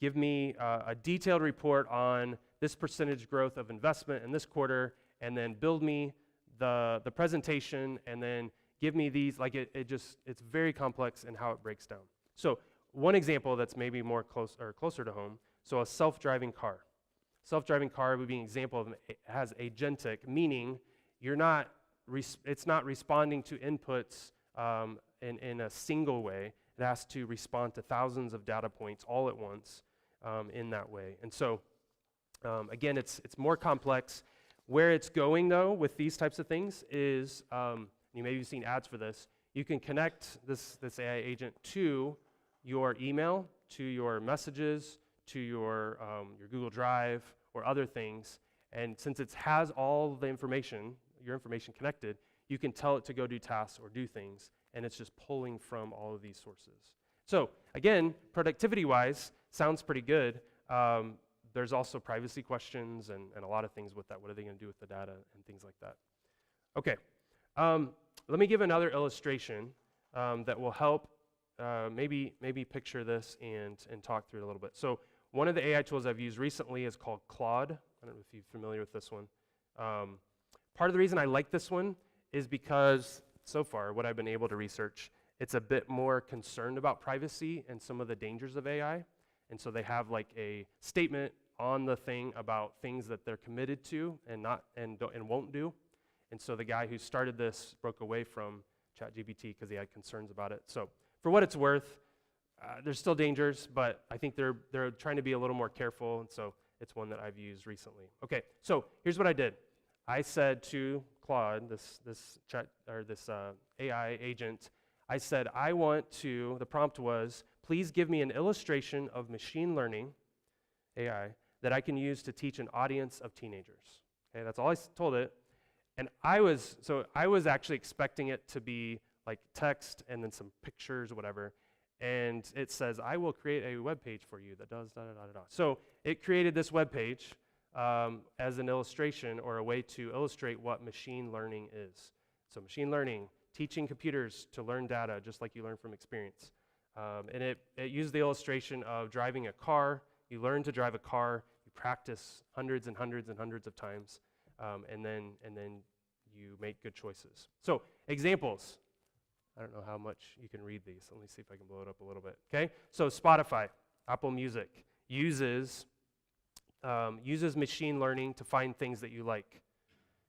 give me a detailed report on this percentage growth of investment in this quarter, and then build me the presentation, and then give me these, like it's very complex in how it breaks down. So one example that's maybe more closer to home, so a self-driving car. Self-driving car would be an example of it has agentic, meaning it's not responding to inputs in a single way. It has to respond to thousands of data points all at once in that way. And so, again, it's more complex. Where it's going, though, with these types of things is, you maybe have seen ads for this, you can connect this AI agent to your email, to your messages, to your Google Drive, or other things. And since it has all the information, your information connected, you can tell it to go do tasks or do things, and it's just pulling from all of these sources. So again, productivity-wise, sounds pretty good. There's also privacy questions and a lot of things with that. What are they going to do with the data and things like that? Okay, let me give another illustration that will help maybe picture this and talk through it a little bit. So one of the AI tools I've used recently is called Claude. I don't know if you're familiar with this one. Part of the reason I like this one is because so far what I've been able to research, it's a bit more concerned about privacy and some of the dangers of AI. And so they have like a statement on the thing about things that they're committed to and won't do. And so the guy who started this broke away from ChatGPT because he had concerns about it. So for what it's worth, there's still dangers, but I think they're trying to be a little more careful, and so it's one that I've used recently. Okay, so here's what I did. I said to Claude, this AI agent, I said, the prompt was, please give me an illustration of machine learning, AI, that I can use to teach an audience of teenagers. Okay, that's all I told it. And I was actually expecting it to be like text and then some pictures or whatever. And it says, I will create a web page for you that does da-da-da-da-da. So it created this web page as an illustration or a way to illustrate what machine learning is. So machine learning, teaching computers to learn data just like you learn from experience. And it used the illustration of driving a car. You learn to drive a car, you practice hundreds and hundreds and hundreds of times, and then you make good choices. So examples. I don't know how much you can read these. Let me see if I can blow it up a little bit. Okay, so Spotify, Apple Music uses machine learning to find things that you like.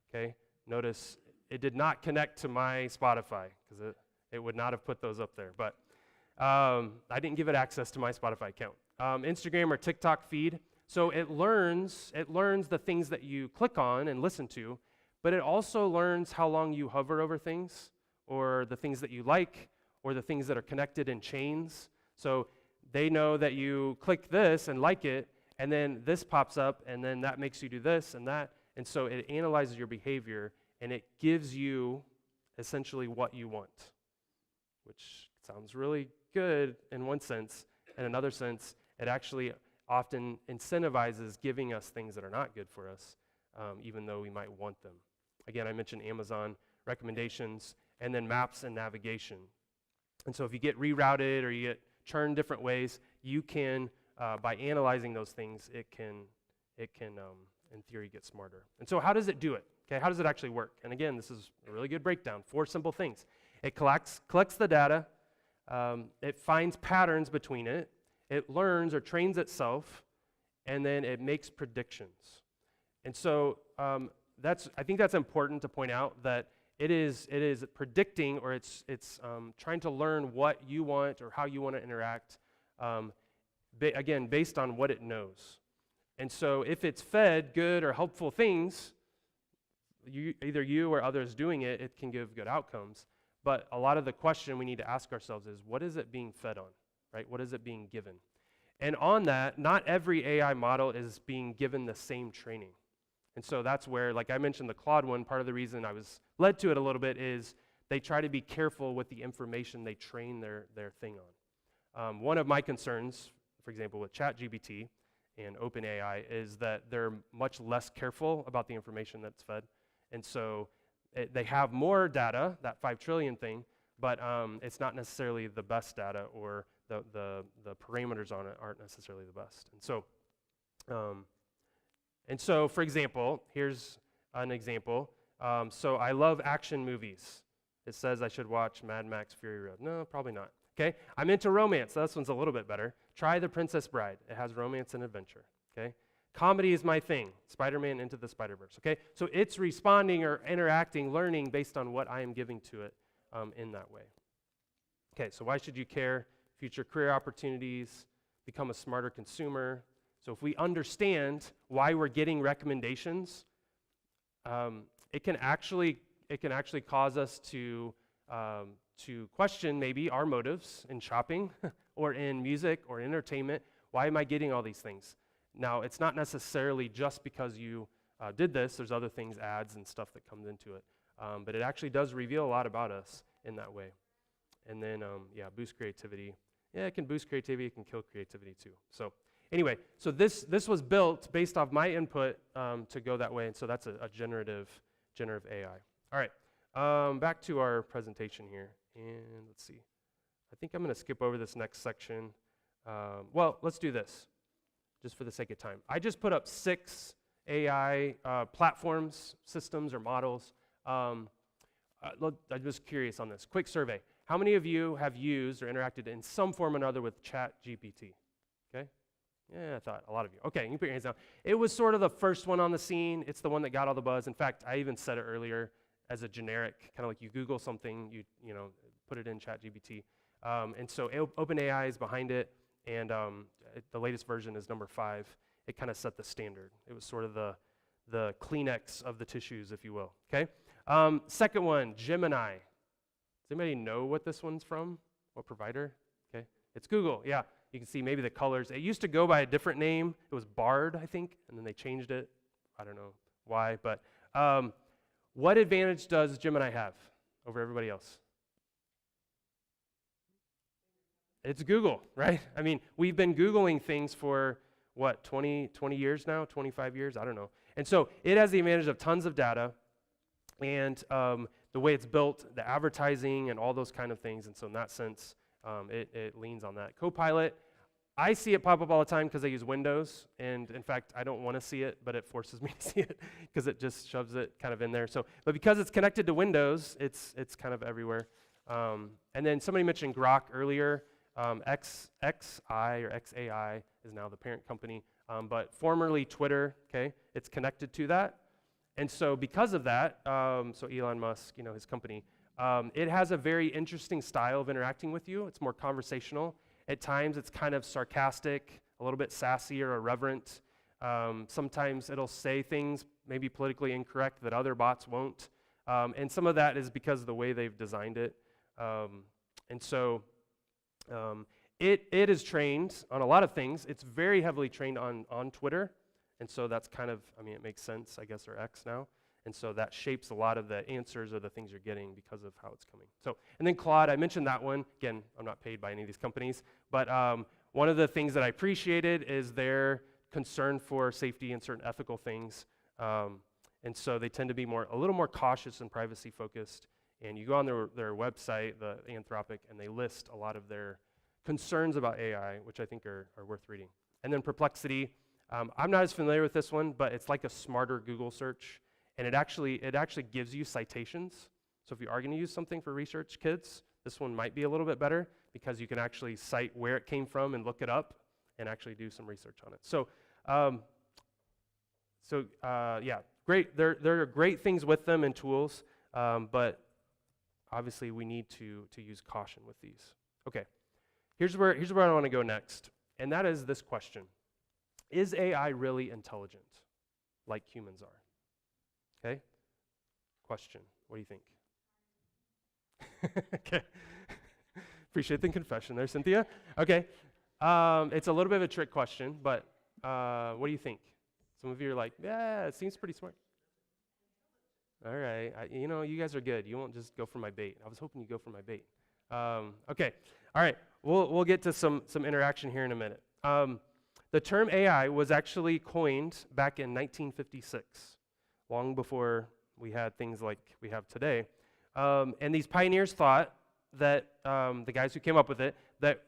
Okay, notice it did not connect to my Spotify because it would not have put those up there. But I didn't give it access to my Spotify account. Instagram or TikTok feed. So it learns the things that you click on and listen to, but it also learns how long you hover over things, or the things that you like, or the things that are connected in chains. So they know that you click this and like it, and then this pops up, and then that makes you do this and that. And so it analyzes your behavior, and it gives you essentially what you want, which sounds really good in one sense. In another sense, it actually often incentivizes giving us things that are not good for us, even though we might want them. Again, I mentioned Amazon recommendations, and then maps and navigation. And so if you get rerouted or you get churned different ways, you can, by analyzing those things, it can in theory, get smarter. And so how does it do it? Okay, how does it actually work? And again, this is a really good breakdown. 4 simple things. It collects the data. It finds patterns between it. It learns or trains itself, and then it makes predictions. And so I think that's important to point out, that it is predicting, or it's trying to learn what you want or how you want to interact, again, based on what it knows. And so if it's fed good or helpful things, either you or others doing it, it can give good outcomes. But a lot of the question we need to ask ourselves is, what is it being fed on, right? What is it being given? And on that, not every AI model is being given the same training. And so that's where, like I mentioned the Claude one, part of the reason I was led to it a little bit is they try to be careful with the information they train their thing on. One of my concerns, for example, with ChatGPT and OpenAI, is that they're much less careful about the information that's fed. And so they have more data, that 5 trillion thing, but it's not necessarily the best data, or the parameters on it aren't necessarily the best. And so, for example, here's an example. So I love action movies. It says I should watch Mad Max Fury Road. No, probably not. Okay, I'm into romance. So this one's a little bit better. Try The Princess Bride. It has romance and adventure. Okay, comedy is my thing. Spider-Man Into the Spider-Verse. Okay, so it's responding or interacting, learning based on what I am giving to it in that way. Okay, so why should you care? Future career opportunities, become a smarter consumer. So if we understand why we're getting recommendations, it can actually cause us to question maybe our motives in shopping or in music or entertainment. Why am I getting all these things? Now, it's not necessarily just because you did this. There's other things, ads and stuff that comes into it. But it actually does reveal a lot about us in that way. And then, boost creativity. Yeah, it can boost creativity. It can kill creativity too. So anyway, so this was built based off my input to go that way. And so that's a generative AI. All right, back to our presentation here. And let's see. I think I'm going to skip over this next section. Well, let's do this, just for the sake of time. I just put up 6 AI platforms, systems, or models. I'm just curious on this. Quick survey. How many of you have used or interacted in some form or another with ChatGPT? Okay? Yeah, I thought a lot of you. Okay, you can put your hands down. It was sort of the first one on the scene. It's the one that got all the buzz. In fact, I even said it earlier as a generic, kind of like you Google something, you know, put it in ChatGPT. And so OpenAI is behind it, and the latest version is number 5. It kind of set the standard. It was sort of the Kleenex of the tissues, if you will. Okay. Second one, Gemini. Does anybody know what this one's from? What provider? Okay, it's Google. Yeah, you can see maybe the colors. It used to go by a different name. It was Bard, I think, and then they changed it. I don't know why, but what advantage does Gemini have over everybody else? It's Google, right? I mean, we've been Googling things for, what, 20 years now, 25 years? I don't know. And so it has the advantage of tons of data, and the way it's built, the advertising and all those kind of things. And so in that sense, it leans on that. Copilot, I see it pop up all the time because I use Windows. And in fact, I don't want to see it, but it forces me to see it because it just shoves it kind of in there. So, but because it's connected to Windows, it's kind of everywhere. And then somebody mentioned Grok earlier. XI or XAI is now the parent company, but formerly Twitter, okay? It's connected to that. And so because of that, so Elon Musk, you know, his company, It has a very interesting style of interacting with you. It's more conversational. At times, it's kind of sarcastic, a little bit sassy or irreverent. Sometimes it'll say things maybe politically incorrect that other bots won't. And some of that is because of the way they've designed it. And so it is trained on a lot of things. It's very heavily trained on Twitter. And so that's kind of, I mean, it makes sense, I guess, or X now. And so that shapes a lot of the answers or the things you're getting because of how it's coming. So, and then Claude, I mentioned that one. Again, I'm not paid by any of these companies. But one of the things that I appreciated is their concern for safety and certain ethical things. And so they tend to be a little more cautious and privacy focused. And you go on their website, the Anthropic, and they list a lot of their concerns about AI, which I think are worth reading. And then Perplexity, I'm not as familiar with this one, but it's like a smarter Google search. And it actually gives you citations. So if you are going to use something for research, kids, this one might be a little bit better because you can actually cite where it came from and look it up and actually do some research on it. So, yeah, great. There are great things with them and tools, but obviously we need to use caution with these. Okay, here's where I want to go next, and that is this question: is AI really intelligent, like humans are? Okay? Question. What do you think? Okay. Appreciate the confession there, Cynthia. Okay. It's a little bit of a trick question, but what do you think? Some of you are like, yeah, it seems pretty smart. All right. You guys are good. You won't just go for my bait. I was hoping you'd go for my bait. Okay. All right. We'll get to some interaction here in a minute. The term AI was actually coined back in 1956. Long before we had things like we have today. And these pioneers thought that, the guys who came up with it, that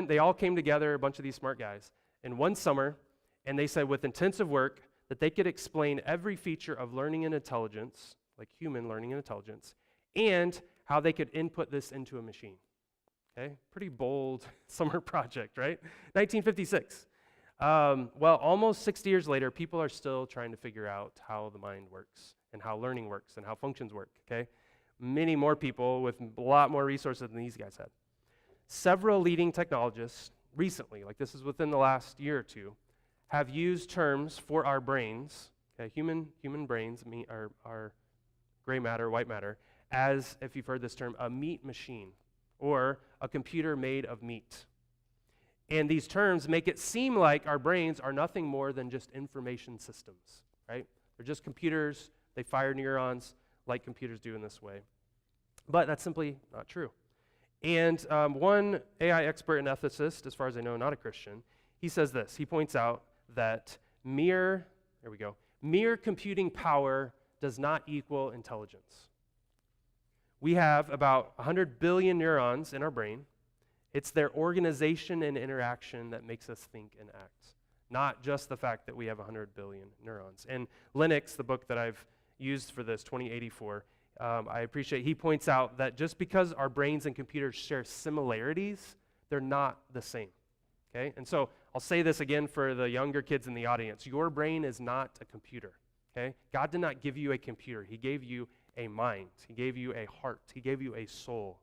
they all came together, a bunch of these smart guys, in one summer, and they said with intensive work that they could explain every feature of learning and intelligence, like human learning and intelligence, and how they could input this into a machine. Okay? Pretty bold summer project, right? 1956. Well, almost 60 years later, people are still trying to figure out how the mind works and how learning works and how functions work, okay? Many more people with a lot more resources than these guys had. Several leading technologists recently, like this is within the last year or two, have used terms for our brains, okay, human brains, our gray matter, white matter, as, if you've heard this term, a meat machine or a computer made of meat. And these terms make it seem like our brains are nothing more than just information systems, right? They're just computers. They fire neurons like computers do in this way. But that's simply not true. And one AI expert and ethicist, as far as I know, not a Christian, he says this. He points out that mere computing power does not equal intelligence. We have about 100 billion neurons in our brain. It's their organization and interaction that makes us think and act, not just the fact that we have 100 billion neurons. And Linux, the book that I've used for this, 2084, I appreciate, he points out that just because our brains and computers share similarities, they're not the same, okay? And so I'll say this again for the younger kids in the audience. Your brain is not a computer, okay? God did not give you a computer. He gave you a mind. He gave you a heart. He gave you a soul.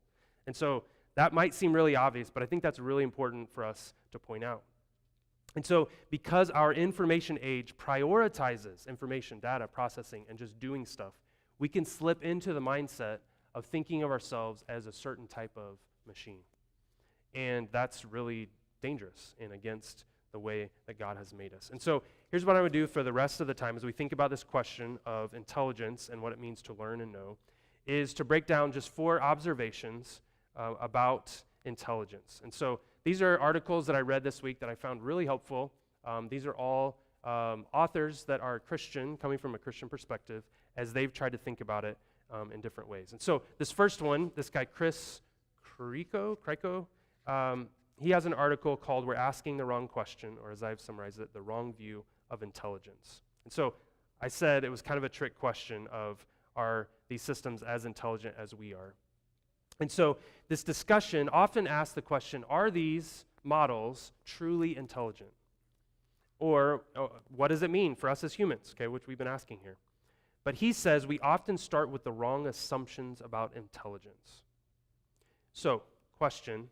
And so that might seem really obvious, but I think that's really important for us to point out. And so because our information age prioritizes information, data, processing, and just doing stuff, we can slip into the mindset of thinking of ourselves as a certain type of machine. And that's really dangerous and against the way that God has made us. And so here's what I would do for the rest of the time as we think about this question of intelligence and what it means to learn and know, is to break down just 4 observations about intelligence. And so these are articles that I read this week that I found really helpful. These are all authors that are Christian, coming from a Christian perspective, as they've tried to think about it in different ways. And so this first one, this guy Chris Kryko, he has an article called "We're Asking the Wrong Question," or as I've summarized it, "The Wrong View of Intelligence." And so I said it was kind of a trick question of, are these systems as intelligent as we are? And so this discussion often asks the question, are these models truly intelligent? Or what does it mean for us as humans, okay, which we've been asking here? But he says we often start with the wrong assumptions about intelligence. So, question,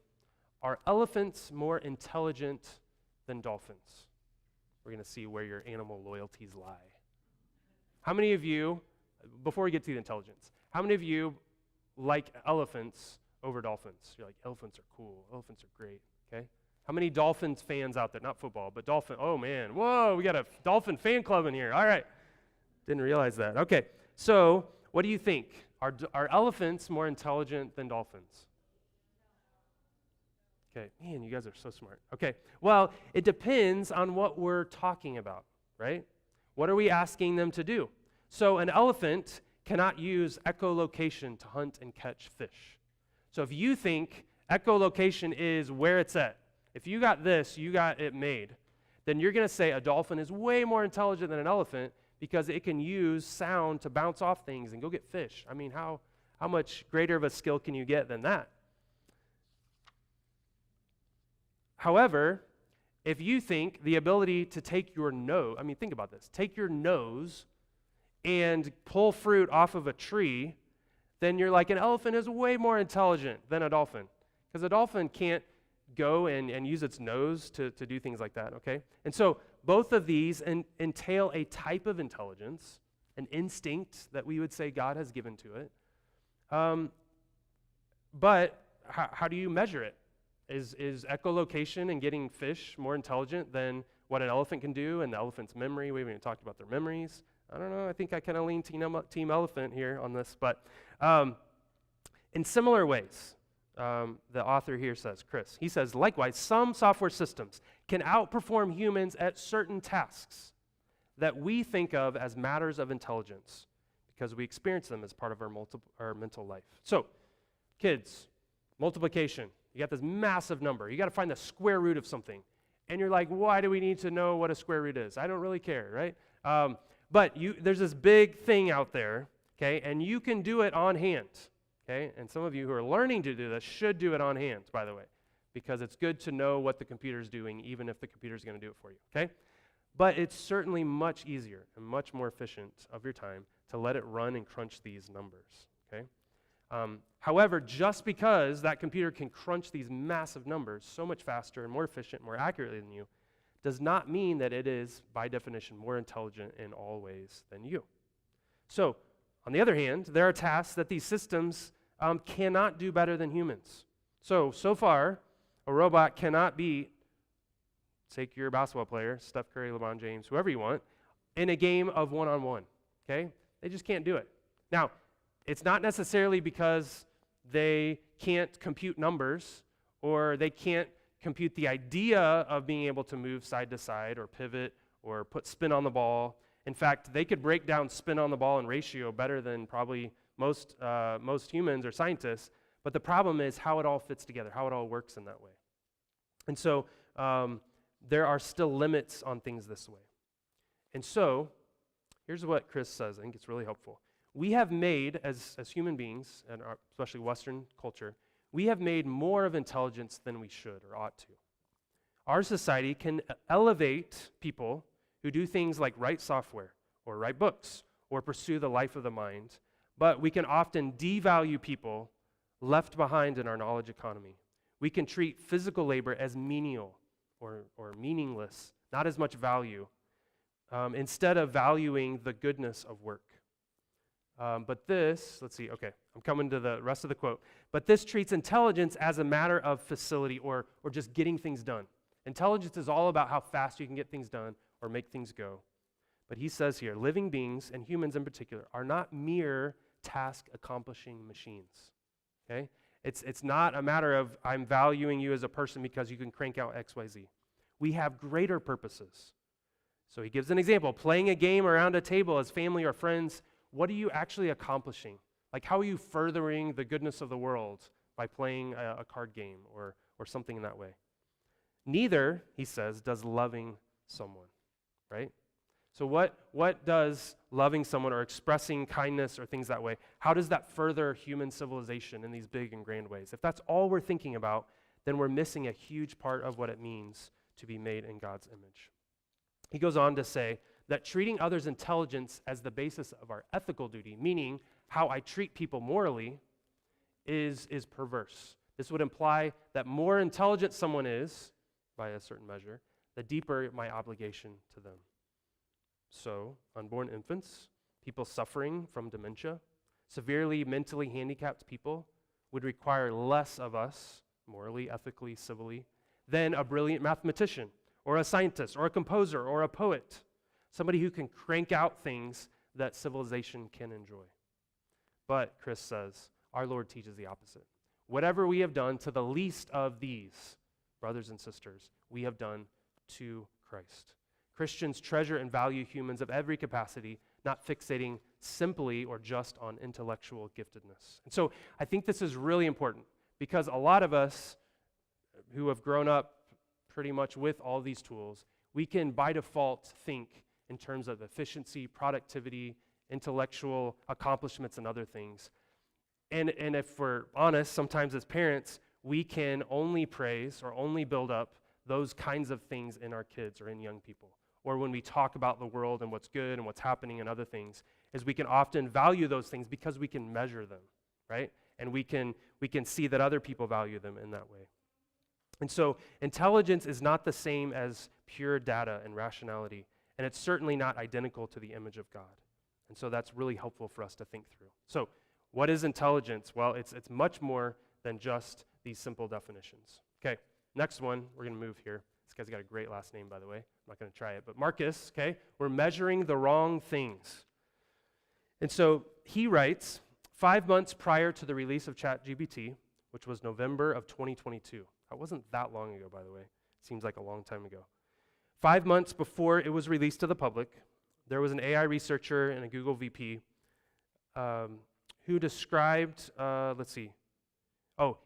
are elephants more intelligent than dolphins? We're going to see where your animal loyalties lie. How many of you, before we get to the intelligence, how many of you like elephants over dolphins? You're like, elephants are cool, elephants are great, okay? How many Dolphins fans out there? Not football, but dolphin. Oh man, whoa, we got a Dolphin fan club in here. All right, didn't realize that. Okay, so what do you think? Are elephants more intelligent than dolphins? Okay, man, you guys are so smart. Okay, well, it depends on what we're talking about, right? What are we asking them to do? So an elephant cannot use echolocation to hunt and catch fish. So if you think echolocation is where it's at, if you got this, you got it made, then you're going to say a dolphin is way more intelligent than an elephant because it can use sound to bounce off things and go get fish. I mean, how much greater of a skill can you get than that? However, if you think the ability to take your nose, I mean, think about this, take your nose and pull fruit off of a tree, then you're like, an elephant is way more intelligent than a dolphin. Because a dolphin can't go and use its nose to do things like that, okay? And so both of these entail a type of intelligence, an instinct that we would say God has given to it. But how do you measure it? Is echolocation and getting fish more intelligent than what an elephant can do and the elephant's memory? We haven't even talked about their memories. I don't know. I think I kind of lean team elephant here on this. But in similar ways, the author here says, Chris, he says, likewise, some software systems can outperform humans at certain tasks that we think of as matters of intelligence because we experience them as part of our mental life. So, kids, multiplication. You got this massive number. You got to find the square root of something. And you're like, why do we need to know what a square root is? I don't really care, right? But there's this big thing out there, okay, and you can do it on hand, okay? And some of you who are learning to do this should do it on hand, by the way, because it's good to know what the computer's doing, even if the computer's going to do it for you, okay? But it's certainly much easier and much more efficient of your time to let it run and crunch these numbers, okay? However, just because that computer can crunch these massive numbers so much faster and more efficient, more accurately than you, does not mean that it is, by definition, more intelligent in all ways than you. So, on the other hand, there are tasks that these systems cannot do better than humans. So far, a robot cannot beat, take your basketball player, Steph Curry, LeBron James, whoever you want, in a game of one-on-one, okay? They just can't do it. Now, it's not necessarily because they can't compute numbers or they can't compute the idea of being able to move side to side or pivot or put spin on the ball. In fact, they could break down spin on the ball and ratio better than probably most humans or scientists, but the problem is how it all fits together, how it all works in that way. And so there are still limits on things this way. And so here's what Chris says. I think it's really helpful. We have made, as human beings, and especially Western culture, we have made more of intelligence than we should or ought to. Our society can elevate people who do things like write software or write books or pursue the life of the mind, but we can often devalue people left behind in our knowledge economy. We can treat physical labor as menial or meaningless, not as much value, instead of valuing the goodness of work. But this, let's see, okay, I'm coming to the rest of the quote. But this treats intelligence as a matter of facility or just getting things done. Intelligence is all about how fast you can get things done or make things go. But he says here, living beings, and humans in particular, are not mere task-accomplishing machines, okay? It's not a matter of I'm valuing you as a person because you can crank out X, Y, Z. We have greater purposes. So he gives an example, playing a game around a table as family or friends. What are you actually accomplishing? Like, how are you furthering the goodness of the world by playing a card game or something in that way? Neither, he says, does loving someone, right? So what does loving someone or expressing kindness or things that way, how does that further human civilization in these big and grand ways? If that's all we're thinking about, then we're missing a huge part of what it means to be made in God's image. He goes on to say that treating others' intelligence as the basis of our ethical duty, meaning how I treat people morally, is perverse. This would imply that more intelligent someone is, by a certain measure, the deeper my obligation to them. So, unborn infants, people suffering from dementia, severely mentally handicapped people would require less of us, morally, ethically, civilly, than a brilliant mathematician, or a scientist, or a composer, or a poet, somebody who can crank out things that civilization can enjoy. But, Chris says, our Lord teaches the opposite. Whatever we have done to the least of these, brothers and sisters, we have done to Christ. Christians treasure and value humans of every capacity, not fixating simply or just on intellectual giftedness. And so I think this is really important because a lot of us who have grown up pretty much with all these tools, we can by default think in terms of efficiency, productivity, intellectual accomplishments, and other things. And if we're honest, sometimes as parents, we can only praise or only build up those kinds of things in our kids or in young people. Or when we talk about the world and what's good and what's happening and other things, is we can often value those things because we can measure them, right? And we can see that other people value them in that way. And so intelligence is not the same as pure data and rationality, and it's certainly not identical to the image of God. And so that's really helpful for us to think through. So what is intelligence? Well, it's much more than just these simple definitions. Okay, next one, we're going to move here. This guy's got a great last name, by the way. I'm not going to try it. But Marcus, okay, we're measuring the wrong things. And so he writes, 5 months prior to the release of ChatGPT, which was November of 2022. That wasn't that long ago, by the way. Seems like a long time ago. 5 months before it was released to the public, there was an AI researcher and a Google VP who described,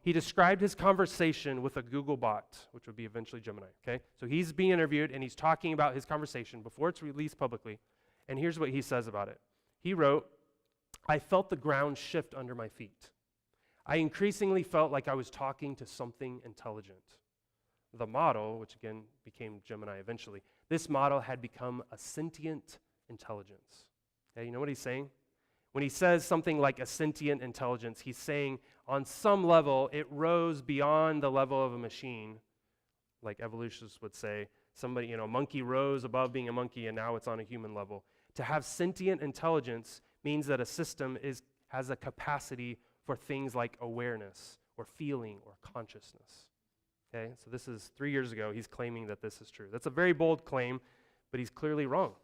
he described his conversation with a Google bot, which would be eventually Gemini, okay? So he's being interviewed, and he's talking about his conversation before it's released publicly, and here's what he says about it. He wrote, "I felt the ground shift under my feet. I increasingly felt like I was talking to something intelligent. The model," which again became Gemini eventually, "this model had become a sentient intelligence." Okay, you know what he's saying? When he says something like a sentient intelligence, he's saying on some level it rose beyond the level of a machine, like evolutionists would say. Somebody, a monkey rose above being a monkey and now it's on a human level. To have sentient intelligence means that a system has a capacity for things like awareness or feeling or consciousness. Okay, so this is 3 years ago. He's claiming that this is true. That's a very bold claim, but he's clearly wrong.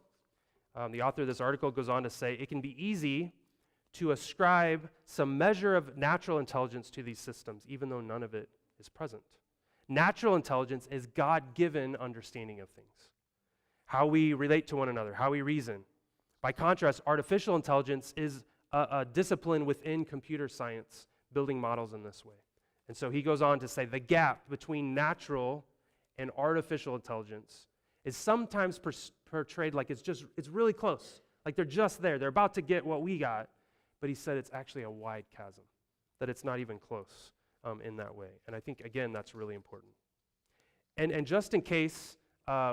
The author of this article goes on to say, it can be easy to ascribe some measure of natural intelligence to these systems, even though none of it is present. Natural intelligence is God-given understanding of things, how we relate to one another, how we reason. By contrast, artificial intelligence is a discipline within computer science, building models in this way. And so he goes on to say the gap between natural and artificial intelligence is sometimes portrayed like it's really close, like they're just there, they're about to get what we got, but he said it's actually a wide chasm, that it's not even close in that way. And I think, again, that's really important. And just in case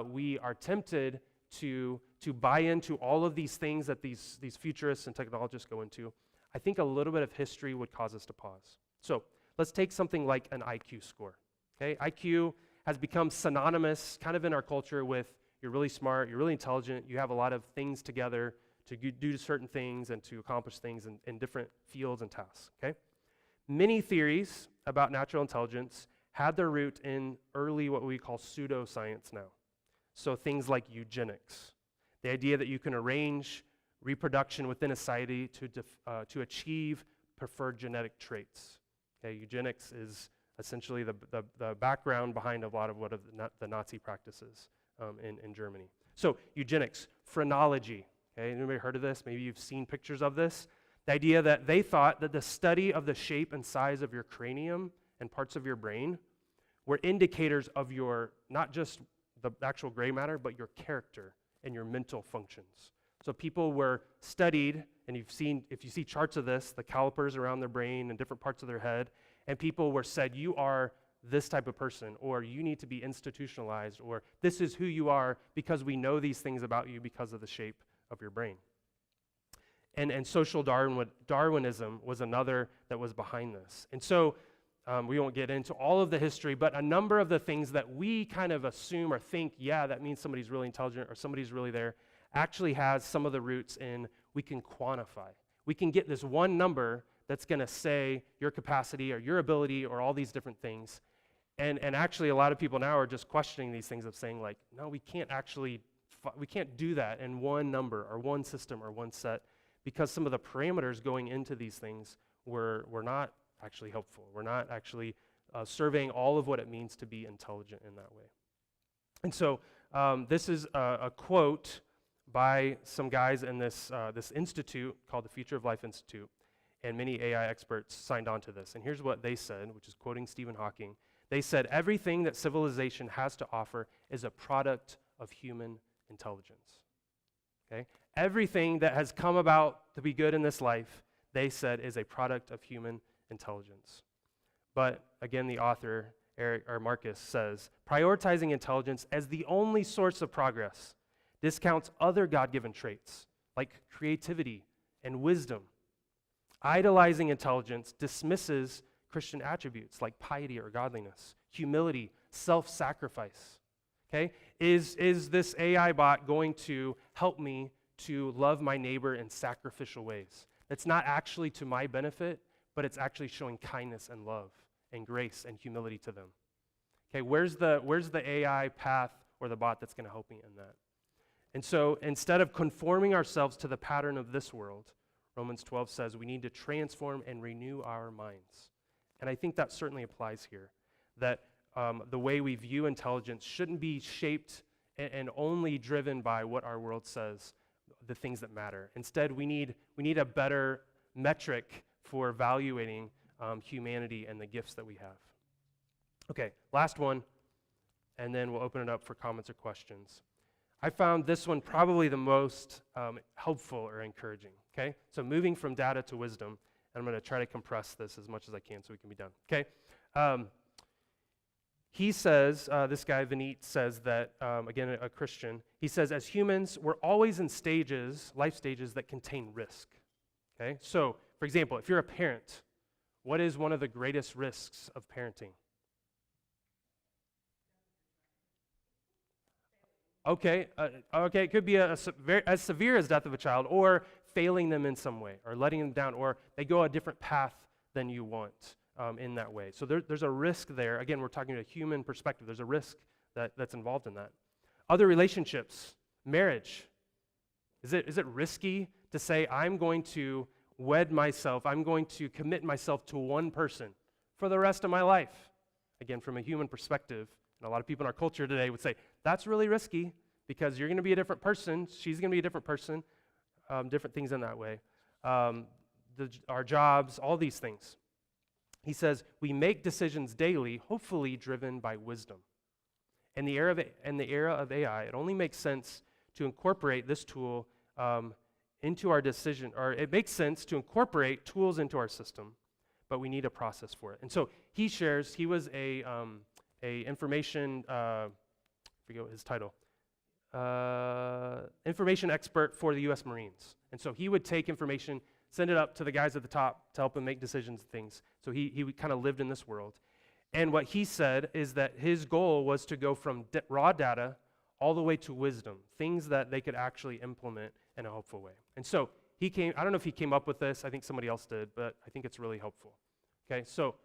we are tempted to buy into all of these things that these futurists and technologists go into, I think a little bit of history would cause us to pause. So let's take something like an IQ score. Okay, IQ has become synonymous kind of in our culture with you're really smart, you're really intelligent, you have a lot of things together to do certain things and to accomplish things in different fields and tasks. Okay, many theories about natural intelligence had their root in early what we call pseudoscience now. So things like eugenics, the idea that you can arrange reproduction within a society to achieve preferred genetic traits. Okay, eugenics is essentially the background behind a lot of what the Nazi practices in Germany. So eugenics, phrenology. Okay, anybody heard of this? Maybe you've seen pictures of this. The idea that they thought that the study of the shape and size of your cranium and parts of your brain were indicators of your, not just the actual gray matter, but your character and your mental functions. So people were studied, and if you see charts of this, the calipers around their brain and different parts of their head, and people were said, you are this type of person, or you need to be institutionalized, or this is who you are because we know these things about you because of the shape of your brain. And social Darwinism was another that was behind this. And so we won't get into all of the history, but a number of the things that we kind of assume or think, yeah, that means somebody's really intelligent or somebody's really there, actually has some of the roots in we can quantify. We can get this one number that's going to say your capacity or your ability or all these different things. And actually, a lot of people now are just questioning these things of saying, like, no, we can't do that in one number or one system or one set, because some of the parameters going into these things were not actually helpful. We're not actually surveying all of what it means to be intelligent in that way. And so this is a quote by some guys in this institute called the Future of Life Institute, and many AI experts signed on to this. And here's what they said, which is quoting Stephen Hawking. They said, everything that civilization has to offer is a product of human intelligence. Okay? Everything that has come about to be good in this life, they said, is a product of human intelligence. But again, the author, Marcus, says, prioritizing intelligence as the only source of progress discounts other God-given traits like creativity and wisdom. Idolizing intelligence dismisses Christian attributes like piety or godliness, humility, self-sacrifice. Okay? Is this AI bot going to help me to love my neighbor in sacrificial ways? That's not actually to my benefit, but it's actually showing kindness and love and grace and humility to them. Okay, where's the AI path or the bot that's going to help me in that? And so instead of conforming ourselves to the pattern of this world, Romans 12 says we need to transform and renew our minds. And I think that certainly applies here, that the way we view intelligence shouldn't be shaped and only driven by what our world says, the things that matter. Instead, we need a better metric for evaluating humanity and the gifts that we have. Okay, last one, and then we'll open it up for comments or questions. I found this one probably the most helpful or encouraging, okay? So moving from data to wisdom, and I'm going to try to compress this as much as I can so we can be done, okay? He says, this guy, Vineet, says that, again, a Christian, he says, as humans, we're always in life stages that contain risk, okay? So, for example, if you're a parent, what is one of the greatest risks of parenting? Okay, it could be as severe as death of a child, or failing them in some way, or letting them down, or they go a different path than you want in that way. So there's a risk there. Again, we're talking a human perspective. There's a risk that's involved in that. Other relationships, marriage. Is it risky to say, I'm going to wed myself, I'm going to commit myself to one person for the rest of my life? Again, from a human perspective, and a lot of people in our culture today would say, that's really risky because you're going to be a different person, she's going to be a different person, different things in that way. Our jobs, all these things. He says, we make decisions daily, hopefully driven by wisdom. In the era of AI, it only makes sense to incorporate this tool into our decision, or it makes sense to incorporate tools into our system, but we need a process for it. And so he shares, he was a information, I forget what his title, information expert for the U.S. Marines. And so he would take information, send it up to the guys at the top to help him make decisions and things. So he kind of lived in this world. And what he said is that his goal was to go from raw data all the way to wisdom, things that they could actually implement in a helpful way. And so I don't know if he came up with this, I think somebody else did, but I think it's really helpful. Okay, so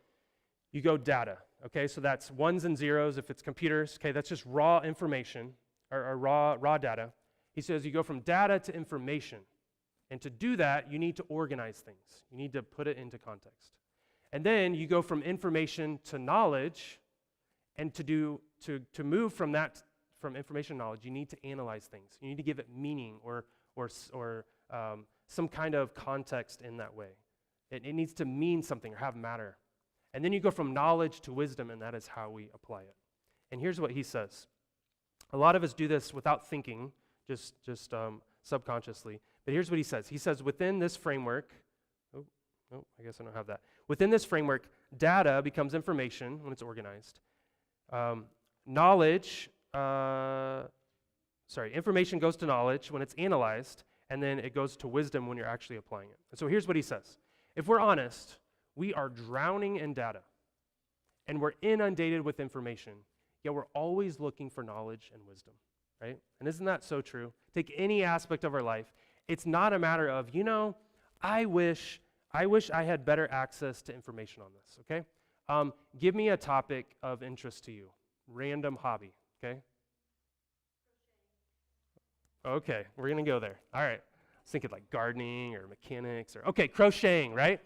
you go data, okay, so that's ones and zeros if it's computers, okay, that's just raw information, or raw data. He says you go from data to information, and to do that, you need to organize things. You need to put it into context. And then you go from information to knowledge, and to move from that, from information to knowledge, you need to analyze things. You need to give it meaning or some kind of context in that way. It needs to mean something or have matter. And then you go from knowledge to wisdom, and that is how we apply it. And here's what he says. A lot of us do this without thinking, just subconsciously. But here's what he says. He says, within this framework, Oh, I guess I don't have that. Within this framework, data becomes information when it's organized. Information goes to knowledge when it's analyzed, and then it goes to wisdom when you're actually applying it. And so here's what he says. If we're honest, we are drowning in data, and we're inundated with information, yet we're always looking for knowledge and wisdom, right? And isn't that so true? Take any aspect of our life. It's not a matter of, I wish I had better access to information on this, okay? Give me a topic of interest to you. Random hobby, okay? Okay, we're going to go there. All right. I was thinking like gardening or mechanics okay, crocheting, right?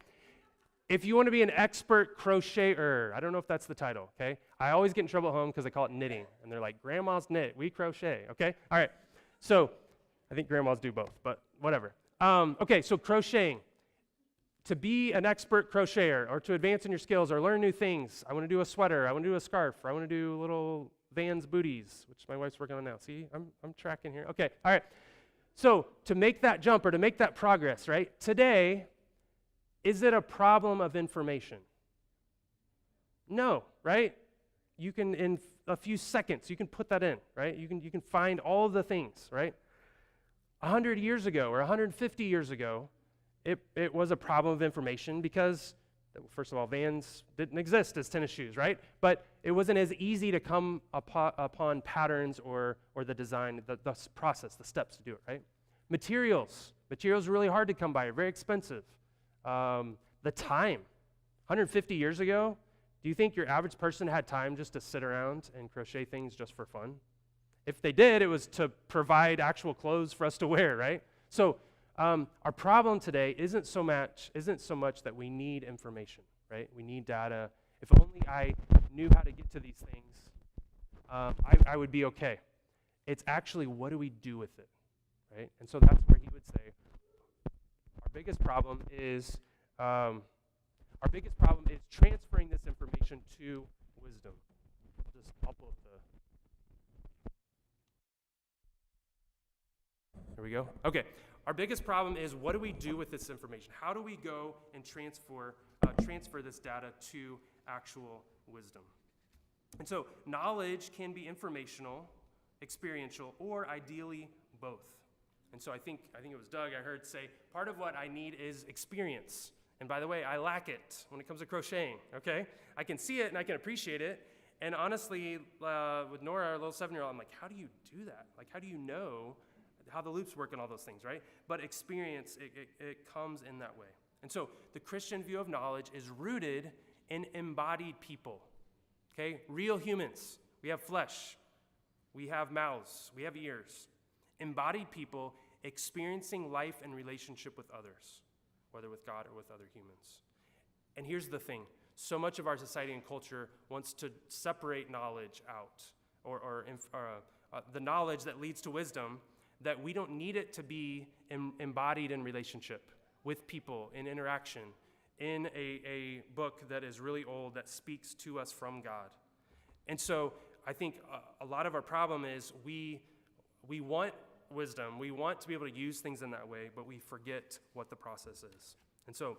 If you want to be an expert crocheter, I don't know if that's the title, okay? I always get in trouble at home because I call it knitting. And they're like, grandma's knit, we crochet, okay? All right. So I think grandmas do both, but whatever. Okay, so crocheting. To be an expert crocheter or to advance in your skills or learn new things, I want to do a sweater, I want to do a scarf, I want to do little Vans booties, which my wife's working on now. See, I'm tracking here. Okay, all right. So to make that jump or to make that progress, right? Today, is it a problem of information? No, right? You can, in a few seconds, you can put that in, right? You can find all of the things, right? 100 years ago or 150 years ago, it was a problem of information because, first of all, Vans didn't exist as tennis shoes, right? But it wasn't as easy to come upon patterns or the design, the process, the steps to do it, right? Materials are really hard to come by, very expensive. The time, 150 years ago, do you think your average person had time just to sit around and crochet things just for fun? If they did, it was to provide actual clothes for us to wear, right? So our problem today isn't so much that we need information, right? We need data. If only I knew how to get to these things, I would be okay. It's actually, what do we do with it, right? And so that's where he would say our biggest problem is transferring this information to wisdom. Just upload There we go. Okay. Our biggest problem is, what do we do with this information? How do we go and transfer this data to actual wisdom? And so knowledge can be informational, experiential, or ideally both. And so I think it was Doug I heard say, part of what I need is experience. And by the way, I lack it when it comes to crocheting, okay? I can see it and I can appreciate it. And honestly, with Nora, our little 7-year-old, I'm like, how do you do that? Like, how do you know how the loops work and all those things, right? But experience, it comes in that way. And so the Christian view of knowledge is rooted in embodied people, okay? Real humans. We have flesh. We have mouths. We have ears. Embodied people experiencing life and relationship with others, whether with God or with other humans. And here's the thing. So much of our society and culture wants to separate knowledge out, or the knowledge that leads to wisdom, that we don't need it to be embodied in relationship with people, in interaction, in a book that is really old that speaks to us from God. And so I think a lot of our problem is we want wisdom, we want to be able to use things in that way, but we forget what the process is. And so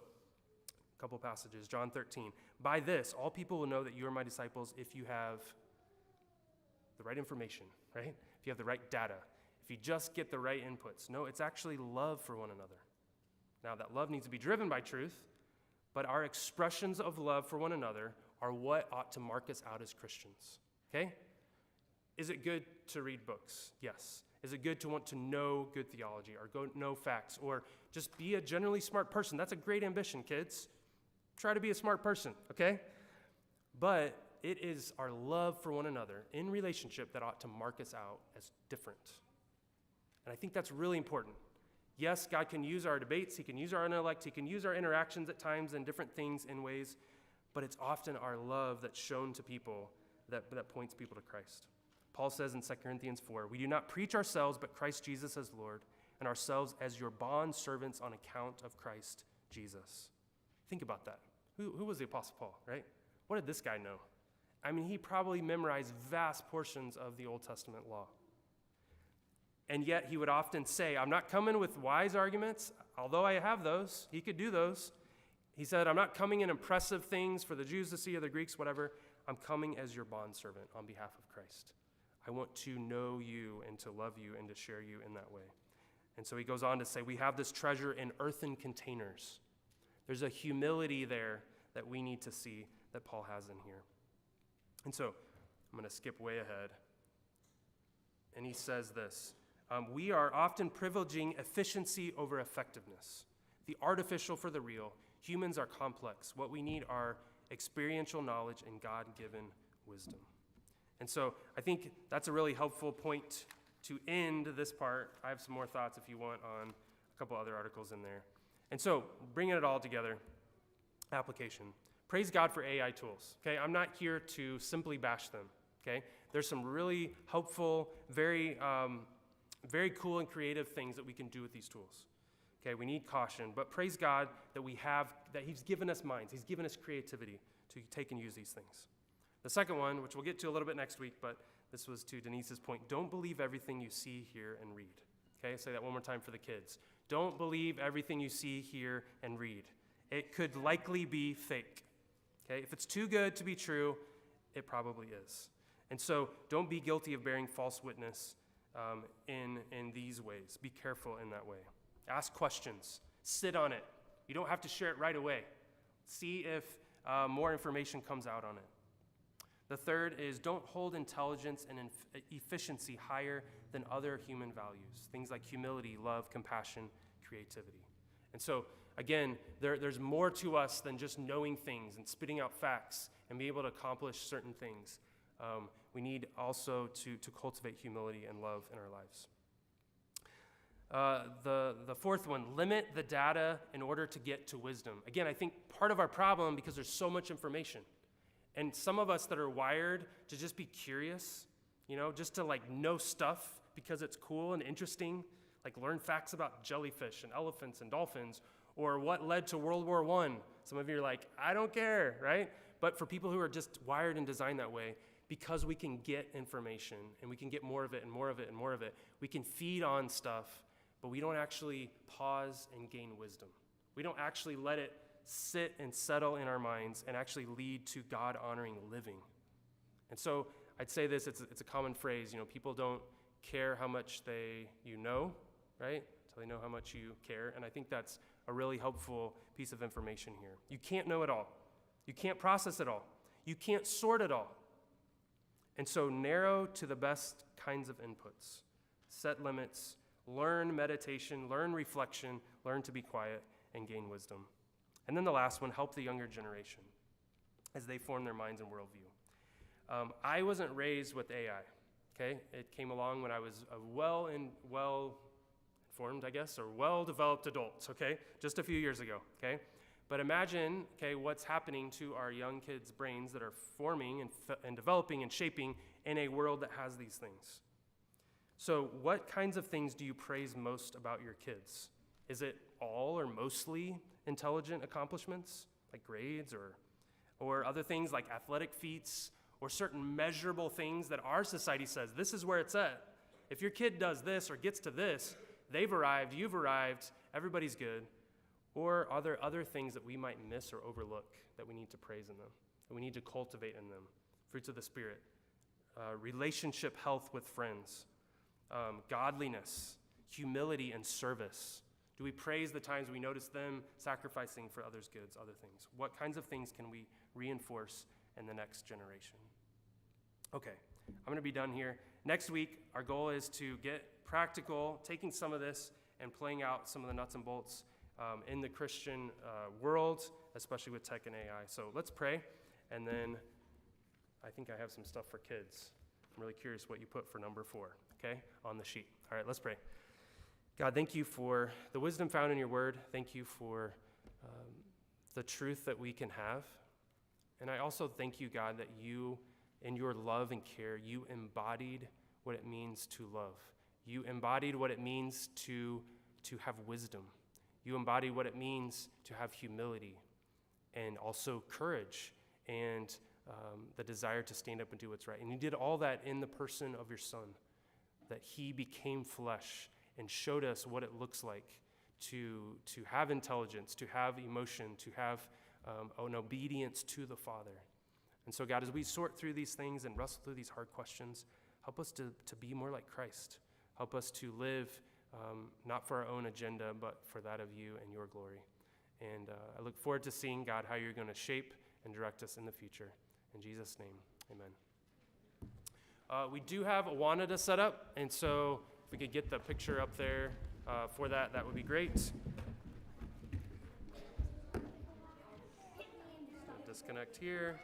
a couple passages, John 13. By this, all people will know that you are my disciples if you have the right information, right? If you have the right data. If you just get the right inputs. No, it's actually love for one another. Now, that love needs to be driven by truth, but our expressions of love for one another are what ought to mark us out as Christians, okay? Is it good to read books? Yes. Is it good to want to know good theology or know facts or just be a generally smart person? That's a great ambition, kids. Try to be a smart person, okay? But it is our love for one another in relationship that ought to mark us out as different. And I think that's really important. Yes, God can use our debates, he can use our intellect, he can use our interactions at times and different things in ways, but it's often our love that's shown to people that points people to Christ. Paul says in 2 Corinthians 4, we do not preach ourselves, but Christ Jesus as Lord, and ourselves as your bond servants on account of Christ Jesus. Think about that. Who was the Apostle Paul, right? What did this guy know? I mean, he probably memorized vast portions of the Old Testament law. And yet he would often say, I'm not coming with wise arguments, although I have those. He could do those. He said, I'm not coming in impressive things for the Jews to see or the Greeks, whatever. I'm coming as your bondservant on behalf of Christ. I want to know you and to love you and to share you in that way. And so he goes on to say, we have this treasure in earthen containers. There's a humility there that we need to see that Paul has in here. And so I'm going to skip way ahead. And he says this, we are often privileging efficiency over effectiveness, the artificial for the real. Humans are complex. What we need are experiential knowledge and God-given wisdom. And so I think that's a really helpful point to end this part. I have some more thoughts if you want on a couple other articles in there. And so bringing it all together, application. Praise God for AI tools, okay? I'm not here to simply bash them, okay? There's some really helpful, very cool and creative things that we can do with these tools. Okay, we need caution, but praise God that he's given us minds. He's given us creativity to take and use these things. The second one, which we'll get to a little bit next week, but this was to Denise's point, don't believe everything you see, hear, and read. Okay, say that one more time for the kids. Don't believe everything you see, hear, and read. It could likely be fake. Okay, if it's too good to be true, it probably is. And so don't be guilty of bearing false witness in these ways. Be careful in that way. Ask questions. Sit on it. You don't have to share it right away. See if more information comes out on it. The third is don't hold intelligence and efficiency higher than other human values. Things like humility, love, compassion, creativity. And so, again, there's more to us than just knowing things and spitting out facts and be able to accomplish certain things. We need also to cultivate humility and love in our lives. The fourth one, limit the data in order to get to wisdom. Again, I think part of our problem, because there's so much information, and some of us that are wired to just be curious, just to know stuff because it's cool and interesting, like learn facts about jellyfish and elephants and dolphins, or what led to World War I. Some of you are like, I don't care, right? But for people who are just wired and designed that way, because we can get information and we can get more of it and more of it and more of it, we can feed on stuff, but we don't actually pause and gain wisdom. We don't actually let it sit and settle in our minds and actually lead to God-honoring living. And so I'd say this, it's a common phrase, people don't care how much you know, right? Until they know how much you care. And I think that's a really helpful piece of information here. You can't know it all. You can't process it all. You can't sort it all. And so narrow to the best kinds of inputs. Set limits. Learn meditation. Learn reflection. Learn to be quiet and gain wisdom. And then the last one, help the younger generation as they form their minds and worldview. I wasn't raised with AI, okay? It came along when I was a well-informed, I guess, or well-developed adult, okay? Just a few years ago, okay? But imagine, okay, what's happening to our young kids' brains that are forming and developing and shaping in a world that has these things. So what kinds of things do you praise most about your kids? Is it all or mostly intelligent accomplishments, like grades or other things like athletic feats or certain measurable things that our society says, this is where it's at. If your kid does this or gets to this, they've arrived, you've arrived, everybody's good. Or are there other things that we might miss or overlook that we need to praise in them, that we need to cultivate in them? Fruits of the Spirit, relationship health with friends, godliness, humility, and service. Do we praise the times we notice them sacrificing for others' goods, other things? What kinds of things can we reinforce in the next generation? Okay, I'm going to be done here. Next week, our goal is to get practical, taking some of this and playing out some of the nuts and bolts in the Christian world, especially with tech and AI. So let's pray, and then I think I have some stuff for kids. I'm really curious what you put for number 4, okay, on the sheet. All right, let's pray. God, thank you for the wisdom found in your word. Thank you for the truth that we can have. And I also thank you, God, that you, in your love and care, you embodied what it means to love. You embodied what it means to have wisdom. You embody what it means to have humility and also courage and the desire to stand up and do what's right. And you did all that in the person of your Son, that he became flesh and showed us what it looks like to have intelligence, to have emotion, to have an obedience to the Father. And so, God, as we sort through these things and wrestle through these hard questions, help us to be more like Christ. Help us to live not for our own agenda, but for that of you and your glory. And I look forward to seeing, God, how you're going to shape and direct us in the future. In Jesus' name, amen. We do have Awana to set up, and so if we could get the picture up there for that, that would be great. Disconnect here.